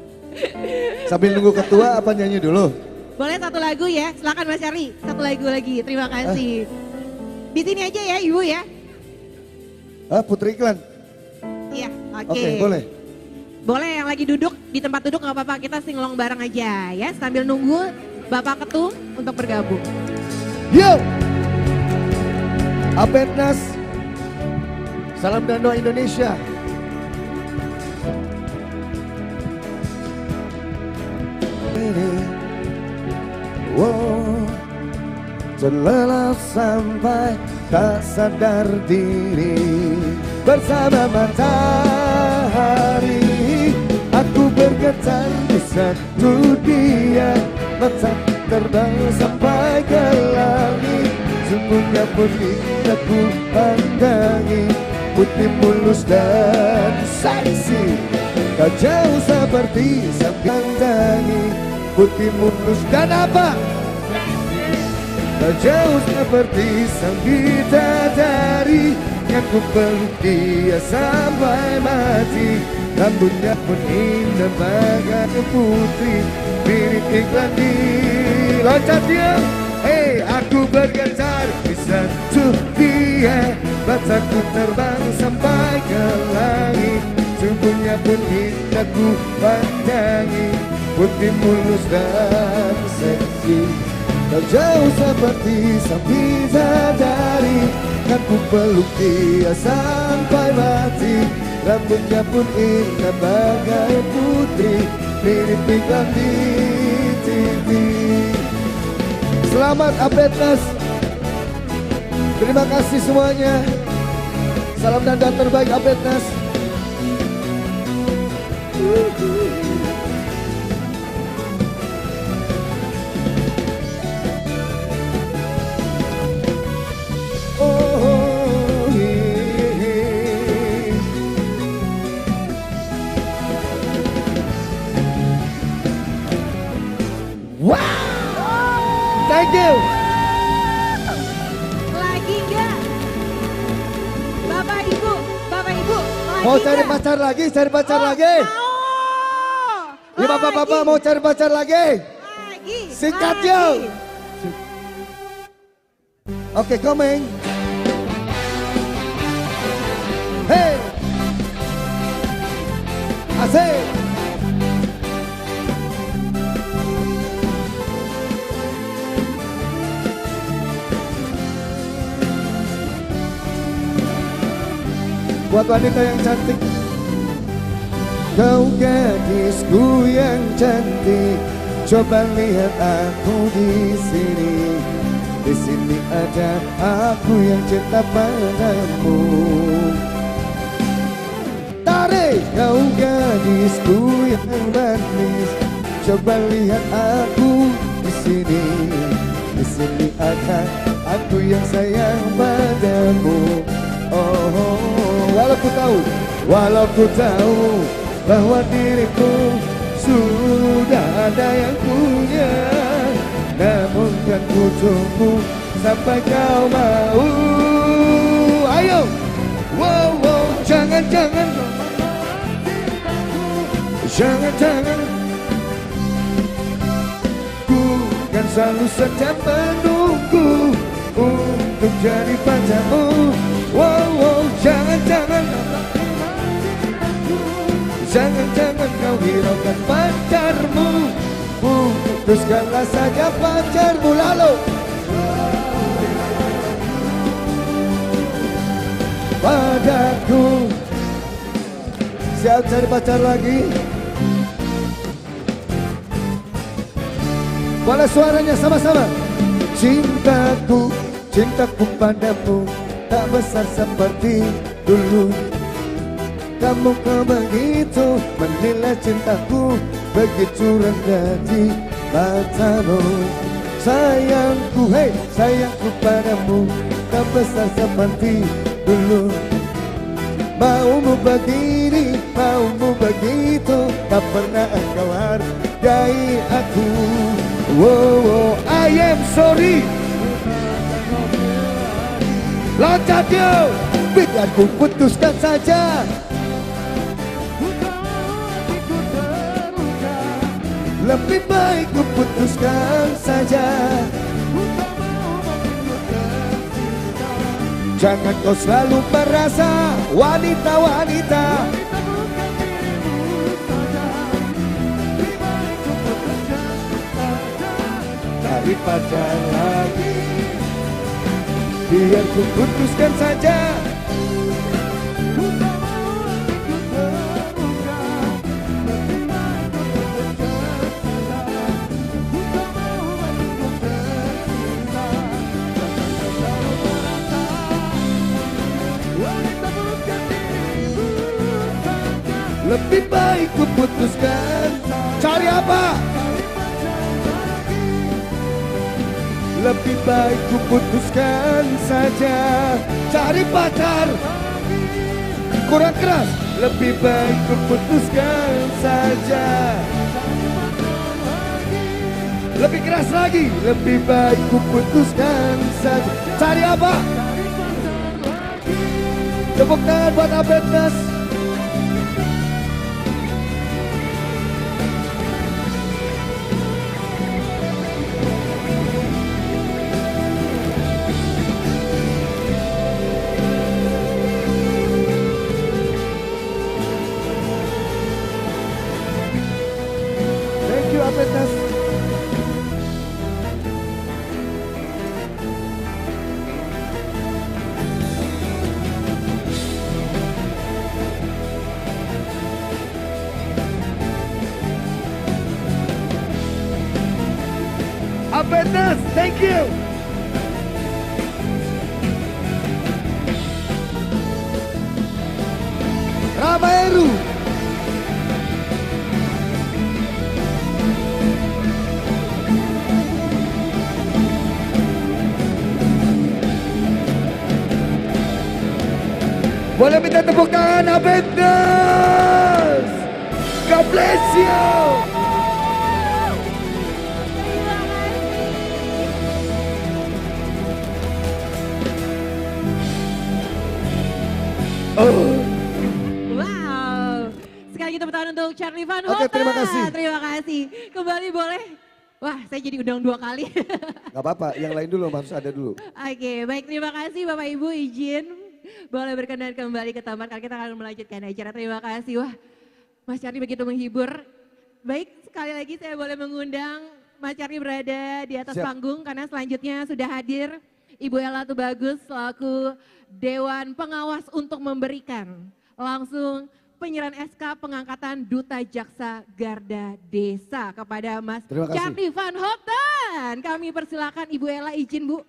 Sambil nunggu ketua apa nyanyi dulu? Boleh satu lagu ya, silakan Mas Charlie. Satu lagu lagi, terima kasih. Di sini aja ya Ibu ya. Putri Iklan? Iya, oke. Oke, boleh. Boleh yang lagi duduk, di tempat duduk gak apa-apa, kita singlong bareng aja ya. Sambil nunggu Bapak Ketum untuk bergabung. Yo! Apetnas, salam dan doa Indonesia. ini. Oh, terlelap sampai tak sadar diri. Bersama matahari aku bergetar di satu dia. Mata terbang sampai ke langit, sungguhnya pun aku pandangi. Putih mulus dan seksi, kau jauh seperti sang pandangi. Putih mulus dan apa? Kau jauh seperti sang bidadari yang ku peluk dia sampai mati. Rambutnya pun indah bagai putri, mirip iklan di loncat dia. Hey, aku bergetar di satu dia. Mataku terbang sampai ke langit, sungguhnya pun indah ku pandangi. Putih mulus dan seksi, kau jauh seperti sang bidadari yang ku peluk dia sampai mati. Rambutnya pun indah bagai putri, mirip iklan di TV. Selamat Apetnas. Terima kasih semuanya. Salam dan doa terbaik Apetnas. Oh, wow, thank you. Lagi enggak? Bapak Ibu, Mau cari pacar lagi, cari pacar lagi. Mau. Ya bapak-bapak mau cari pacar lagi. Lagi. Singkat lagi. yo. Oke, coming. Hey. Asik. Buat wanita yang cantik, kau gadisku yang cantik, coba lihat aku di sini. Di sini ada aku yang cinta padamu. Tarik kau gadisku yang manis, coba lihat aku di sini. Di sini ada aku yang sayang padamu. Oh, walau ku tahu bahwa diriku sudah ada yang punya, namun kan ku tunggu sampai kau mau. Ayo, wow, wow, jangan, ku kan selalu saja menunggu untuk jadi pacarmu. Wow, wow, jangan, kau hiraukan pacarmu. Putuskanlah saja pacarmu lalu. Padaku. Siap cari pacar lagi? Boleh suaranya sama-sama. Cintaku padamu tak besar seperti dulu. Kamu kau begitu menilai cintaku, begitu rendah di matamu. Sayangku, hey, sayangku padamu tak besar seperti dulu. Maumu begini, maumu begitu, tak pernah engkau hargai aku. Wow, I am sorry. Loncat yo, biar ku putuskan saja. Lebih baik ku putuskan saja. Jangan kau selalu merasa wanita-wanita. Cari pacar lagi, biar ku putuskan saja. Lebih baik ku putuskan. Cari apa? Lebih baik ku putuskan saja. Cari pacar. Kurang keras. Lebih baik ku putuskan saja. Lebih keras lagi. Lebih baik ku putuskan saja. Cari apa? Tepuk tangan buat Abednas. Thank you Abednas. Abednas, thank you. Rama Heru. Boleh minta tepuk tangan Abednas. God bless you. Wow. Sekali lagi tepuk tangan untuk Charlie Van Houten. Oke, terima kasih. Terima kasih. Kembali boleh. Wah, saya jadi undang 2 kali. Gak apa-apa, yang lain dulu harus ada dulu. Oke, baik, terima kasih Bapak Ibu, izin boleh berkenan kembali ke tempat. Kita akan melanjutkan acara. Terima kasih. Wah, Mas Charlie begitu menghibur. Baik, sekali lagi saya boleh mengundang Mas Charlie berada di atas Siap. panggung karena selanjutnya sudah hadir Ibu Ella Tubagus selaku Dewan Pengawas untuk memberikan langsung penyerahan SK pengangkatan Duta Jaksa Garda Desa kepada Mas Terima kasih. Charlie Van Houten. Kami persilakan Ibu Ella, izin Bu.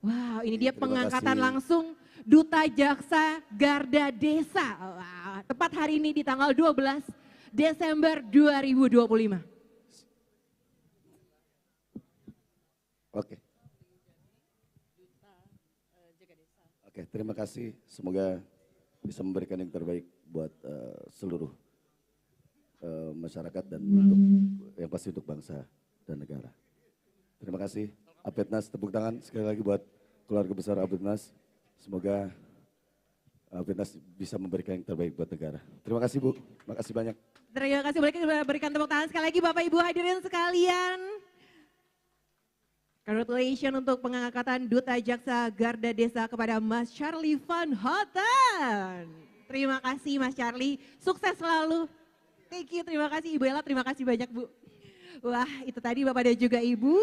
Wow, ini dia Terima pengangkatan kasih. langsung Duta Jaksa Garda Desa. Wah, tepat hari ini di tanggal 12 Desember 2025. Oke. Oke, terima kasih. Semoga bisa memberikan yang terbaik buat seluruh masyarakat dan untuk yang pasti untuk bangsa dan negara. Terima kasih. Abednas, tepuk tangan sekali lagi buat keluarga besar Abednas. Semoga Abednas bisa memberikan yang terbaik buat negara. Terima kasih Bu, terima kasih banyak. Terima kasih, boleh kita berikan tepuk tangan sekali lagi Bapak Ibu hadirin sekalian. Congratulations untuk pengangkatan Duta Jaksa Garda Desa kepada Mas Charlie Van Houten. Terima kasih Mas Charlie, sukses selalu. Thank you, terima kasih Ibu Ella, terima kasih banyak Bu. Wah, itu tadi Bapak dan juga Ibu.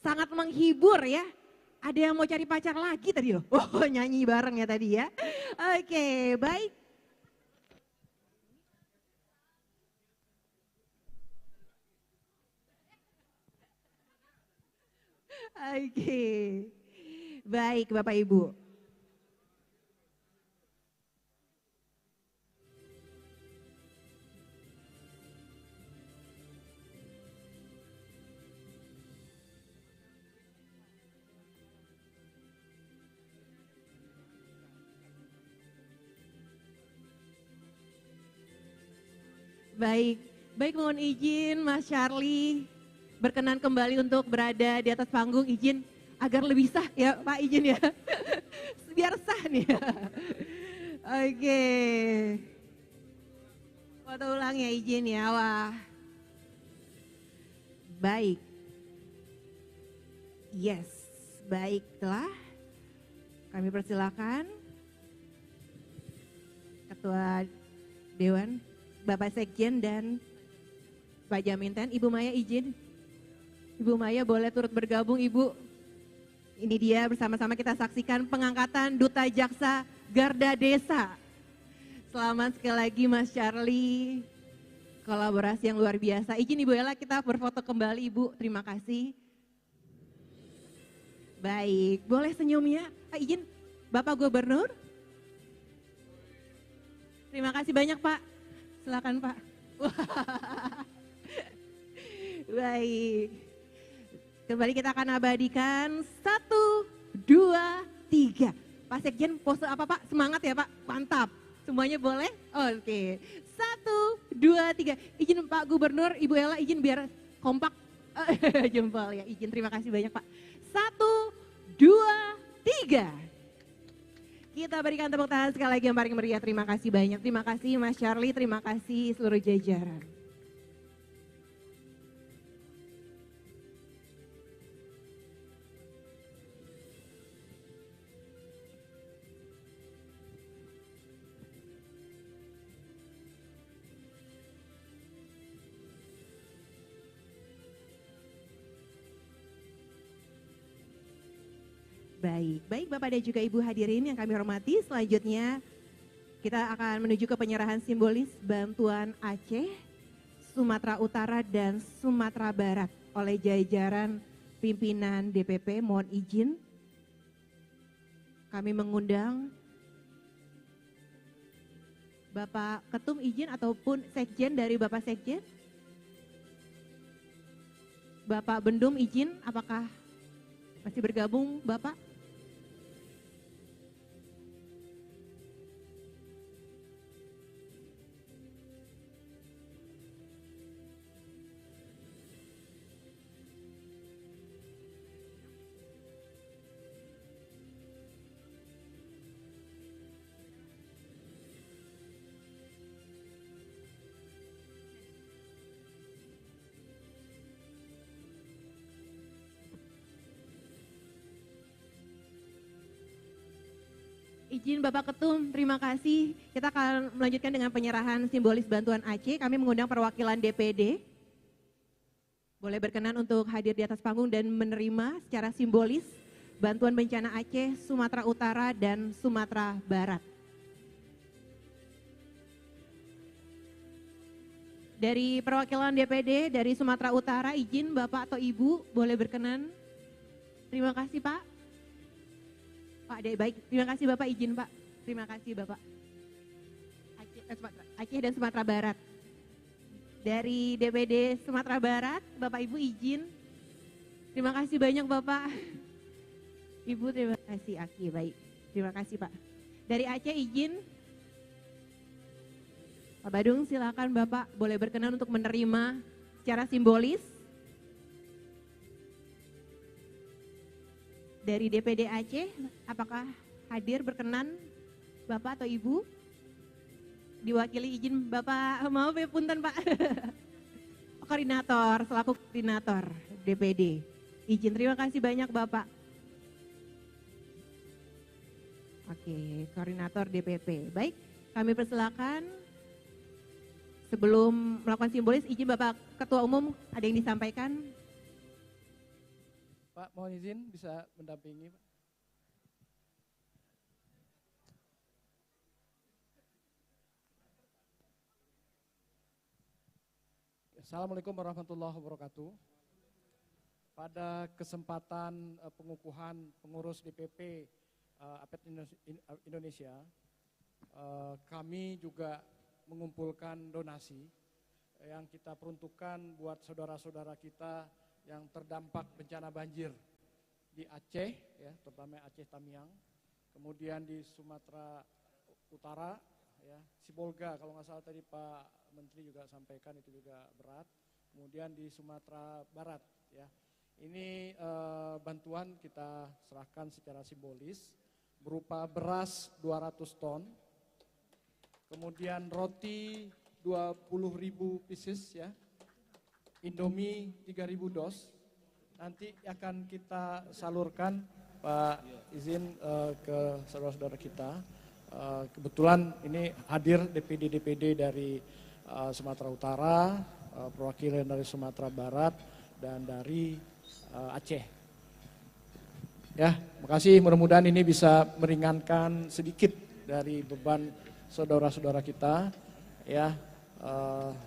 Sangat menghibur ya. Ada yang mau cari pacar lagi tadi loh. Oh, nyanyi bareng ya tadi ya. Oke, baik. Oke. Baik Bapak Ibu. Baik, baik mohon izin Mas Charlie berkenan kembali untuk berada di atas panggung, izin agar lebih sah ya Pak, izin ya. Biar sah nih ya. Oke. Foto ulang ya, izin ya. Wah. Baik. Yes, baiklah. Kami persilakan Ketua Dewan Bapak Sekjen dan Pak Jaminten. Ibu Maya izin. Ibu Maya boleh turut bergabung Ibu. Ini dia bersama-sama kita saksikan pengangkatan Duta Jaksa Garda Desa. Selamat sekali lagi Mas Charlie. Kolaborasi yang luar biasa. Izin Ibu Ella kita berfoto kembali Ibu. Terima kasih. Baik, boleh senyumnya. Izin Bapak Gubernur. Terima kasih banyak Pak. Silakan Pak. Baik. Kembali kita akan abadikan 1, 2, 3. Pak Sekjen pose apa Pak? Semangat ya Pak, mantap. Semuanya boleh? Oke. 1, 2, 3. Izin Pak Gubernur, Ibu Ella izin biar kompak. Jempol ya, izin terima kasih banyak Pak. 1, 2, 3. Kita berikan tepuk tangan sekali lagi yang paling meriah. Terima kasih banyak. Terima kasih Mas Charlie, terima kasih seluruh jajaran. Baik Bapak dan juga Ibu hadirin yang kami hormati, selanjutnya kita akan menuju ke penyerahan simbolis bantuan Aceh, Sumatera Utara dan Sumatera Barat oleh jajaran pimpinan DPP. Mohon izin kami mengundang Bapak Ketum izin ataupun Sekjen dari Bapak Sekjen. Bapak Bendum izin, apakah masih bergabung Bapak? Izin Bapak Ketum, terima kasih. Kita akan melanjutkan dengan penyerahan simbolis bantuan Aceh. Kami mengundang perwakilan DPD. Boleh berkenan untuk hadir di atas panggung dan menerima secara simbolis bantuan bencana Aceh, Sumatera Utara dan Sumatera Barat. Dari perwakilan DPD dari Sumatera Utara, izin Bapak atau Ibu boleh berkenan. Terima kasih Pak. Pak, baik, terima kasih Bapak, izin Pak. Terima kasih Bapak. Aceh dan Sumatera Barat. Dari DPD Sumatera Barat, Bapak Ibu izin. Terima kasih banyak Bapak. Ibu terima kasih, Aki, baik. Terima kasih Pak. Dari Aceh izin. Pak Badung silakan Bapak, boleh berkenan untuk menerima secara simbolis. Dari DPD Aceh, apakah hadir berkenan Bapak atau Ibu? Diwakili izin Bapak, maaf ya punten Pak. Koordinator, selaku koordinator DPD. Izin, terima kasih banyak Bapak. Oke, koordinator DPP. Baik, kami persilakan. Sebelum melakukan simbolis, izin Bapak Ketua Umum ada yang disampaikan. Pak, mohon izin bisa mendampingi Pak. Assalamualaikum warahmatullahi wabarakatuh. Pada kesempatan pengukuhan pengurus DPP APET Indonesia, kami juga mengumpulkan donasi yang kita peruntukkan buat saudara-saudara kita yang terdampak bencana banjir di Aceh, ya, terutama Aceh Tamiang, kemudian di Sumatera Utara, ya, Sibolga kalau nggak salah tadi Pak Menteri juga sampaikan itu juga berat, kemudian di Sumatera Barat, ya. Ini bantuan kita serahkan secara simbolis berupa beras 200 ton, kemudian roti 20.000 pieces, ya. Indomie 3.000 dos, nanti akan kita salurkan Pak izin ke saudara-saudara kita. Kebetulan ini hadir DPD-DPD dari Sumatera Utara, perwakilan dari Sumatera Barat dan dari Aceh. Ya, makasih, mudah-mudahan ini bisa meringankan sedikit dari beban saudara-saudara kita. Ya,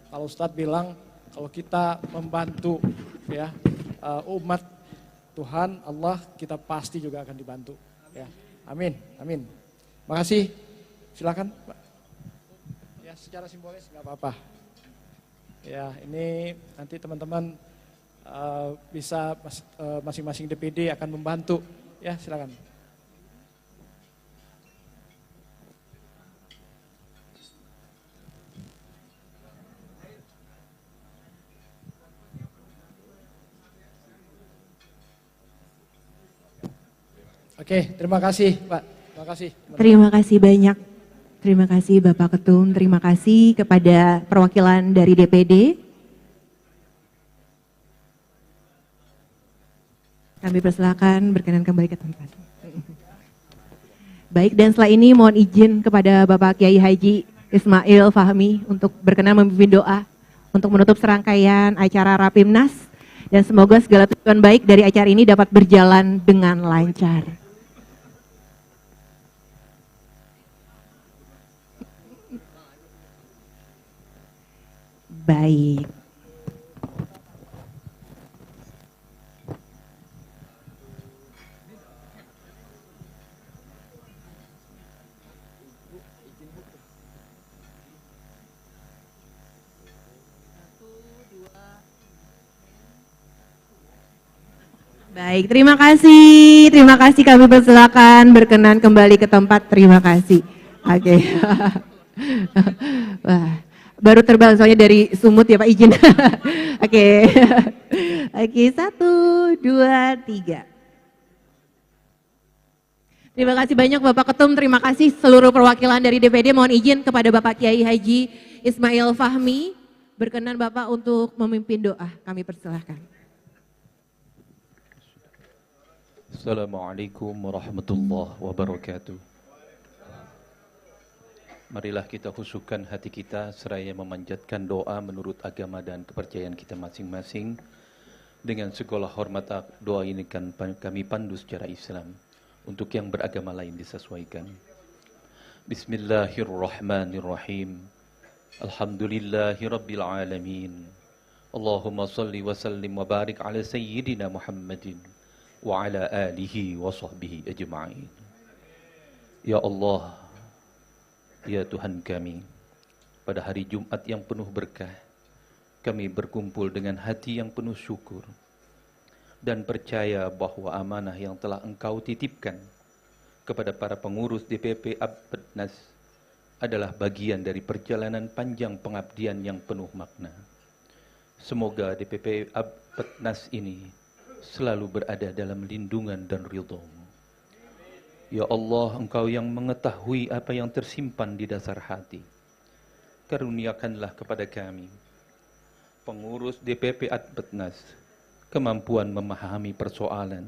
kalau Ustadz bilang kalau kita membantu ya umat Tuhan Allah, kita pasti juga akan dibantu. Ya, amin, amin. Makasih. Silakan Pak. Ya, secara simbolis nggak apa-apa. Ya, ini nanti teman-teman bisa masing-masing DPD akan membantu. Ya, silakan. Oke, terima kasih, Pak. Terima kasih. Terima kasih banyak. Terima kasih Bapak Ketum, terima kasih kepada perwakilan dari DPD. Kami persilakan berkenan kembali ke tempat. Baik, dan setelah ini mohon izin kepada Bapak Kiai Haji Ismail Fahmi untuk berkenan memimpin doa untuk menutup serangkaian acara Rapimnas, dan semoga segala tujuan baik dari acara ini dapat berjalan dengan lancar. Baik. Baik, terima kasih kami persilakan berkenan kembali ke tempat, terima kasih. Oke. Wah, baru terbang soalnya dari Sumut ya Pak, izin. Oke. Oke, 1, 2, 3. Terima kasih banyak Bapak Ketum, terima kasih seluruh perwakilan dari DPD. Mohon izin kepada Bapak Kiai Haji Ismail Fahmi, berkenan Bapak untuk memimpin doa, kami persilahkan. Assalamualaikum warahmatullahi wabarakatuh. Marilah kita khusyukkan hati kita seraya memanjatkan doa menurut agama dan kepercayaan kita masing-masing. Dengan segala hormat doa ini kan kami pandu secara Islam. Untuk yang beragama lain disesuaikan. Bismillahirrahmanirrahim. Alhamdulillahirabbil alamin. Allahumma salli wa sallim wa barik ala sayyidina Muhammadin wa ala alihi wa sahbihi ajma'in. Ya Allah, ya Tuhan kami, pada hari Jumat yang penuh berkah, kami berkumpul dengan hati yang penuh syukur dan percaya bahwa amanah yang telah Engkau titipkan kepada para pengurus DPP Apetnas adalah bagian dari perjalanan panjang pengabdian yang penuh makna. Semoga DPP Apetnas ini selalu berada dalam lindungan dan ridha-Mu. Ya Allah, Engkau yang mengetahui apa yang tersimpan di dasar hati. Karuniakanlah kepada kami, pengurus DPP Apetnas, kemampuan memahami persoalan,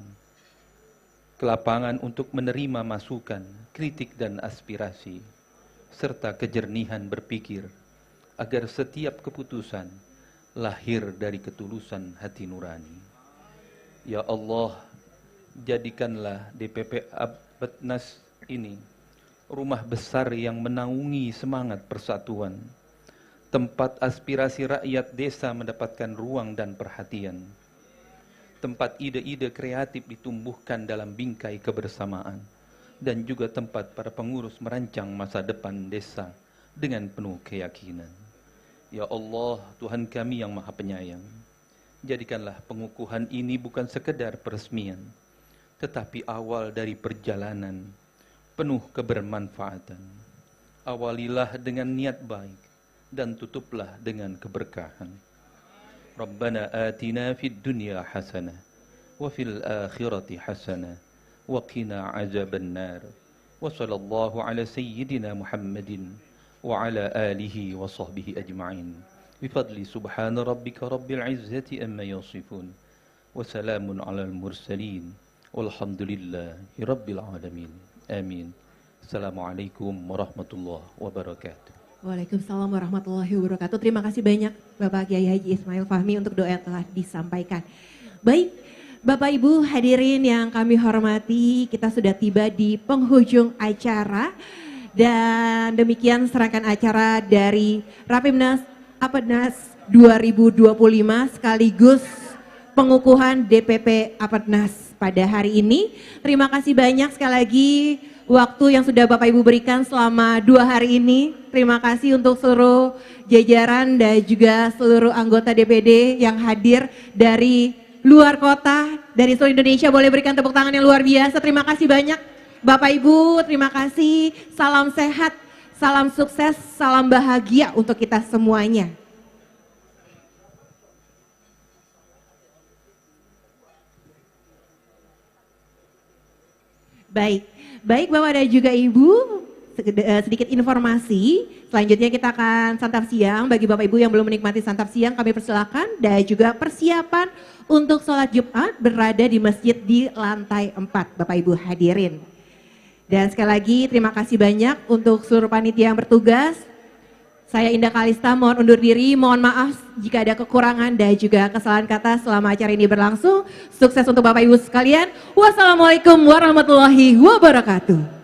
kelapangan untuk menerima masukan, kritik dan aspirasi, serta kejernihan berpikir, agar setiap keputusan lahir dari ketulusan hati nurani. Ya Allah, jadikanlah DPP Apetnas ini rumah besar yang menaungi semangat persatuan, tempat aspirasi rakyat desa mendapatkan ruang dan perhatian, tempat ide-ide kreatif ditumbuhkan dalam bingkai kebersamaan, dan juga tempat para pengurus merancang masa depan desa dengan penuh keyakinan. Ya Allah, Tuhan kami yang Maha Penyayang, jadikanlah pengukuhan ini bukan sekedar peresmian, tetapi awal dari perjalanan penuh kebermanfaatan. Awalilah dengan niat baik dan tutuplah dengan keberkahan. Rabbana atina fid dunya hasanah wa fil akhirati hasanah wa qina azabannar. Wa sallallahu ala sayyidina Muhammadin wa ala alihi wa sahbihi ajma'in. Bifadli subhana rabbika rabbil izzati amma yasifun. Wa salamun alal mursalin. Walhamdulillahi rabbil alamin. Amin. Assalamualaikum warahmatullahi wabarakatuh. Waalaikumsalam warahmatullahi wabarakatuh. Terima kasih banyak Bapak Kiai Haji Ismail Fahmi untuk doa yang telah disampaikan. Baik, Bapak Ibu hadirin yang kami hormati, kita sudah tiba di penghujung acara. Dan demikian serangkaian acara dari Rapimnas Apetnas 2025 sekaligus pengukuhan DPP Apetnas pada hari ini. Terima kasih banyak sekali lagi waktu yang sudah Bapak Ibu berikan selama 2 hari ini. Terima kasih untuk seluruh jajaran dan juga seluruh anggota DPD yang hadir dari luar kota, dari seluruh Indonesia. Boleh berikan tepuk tangan yang luar biasa. Terima kasih banyak Bapak Ibu, terima kasih. Salam sehat, salam sukses, salam bahagia untuk kita semuanya. Baik Bapak dan juga Ibu, sedikit informasi. Selanjutnya kita akan santap siang. Bagi Bapak Ibu yang belum menikmati santap siang, kami persilakan. Dan juga persiapan untuk sholat Jumat berada di masjid di lantai 4. Bapak Ibu hadirin. Dan sekali lagi terima kasih banyak untuk seluruh panitia yang bertugas. Saya Indah Kalista mohon undur diri, mohon maaf jika ada kekurangan dan juga kesalahan kata selama acara ini berlangsung. Sukses untuk Bapak Ibu sekalian. Wassalamualaikum warahmatullahi wabarakatuh.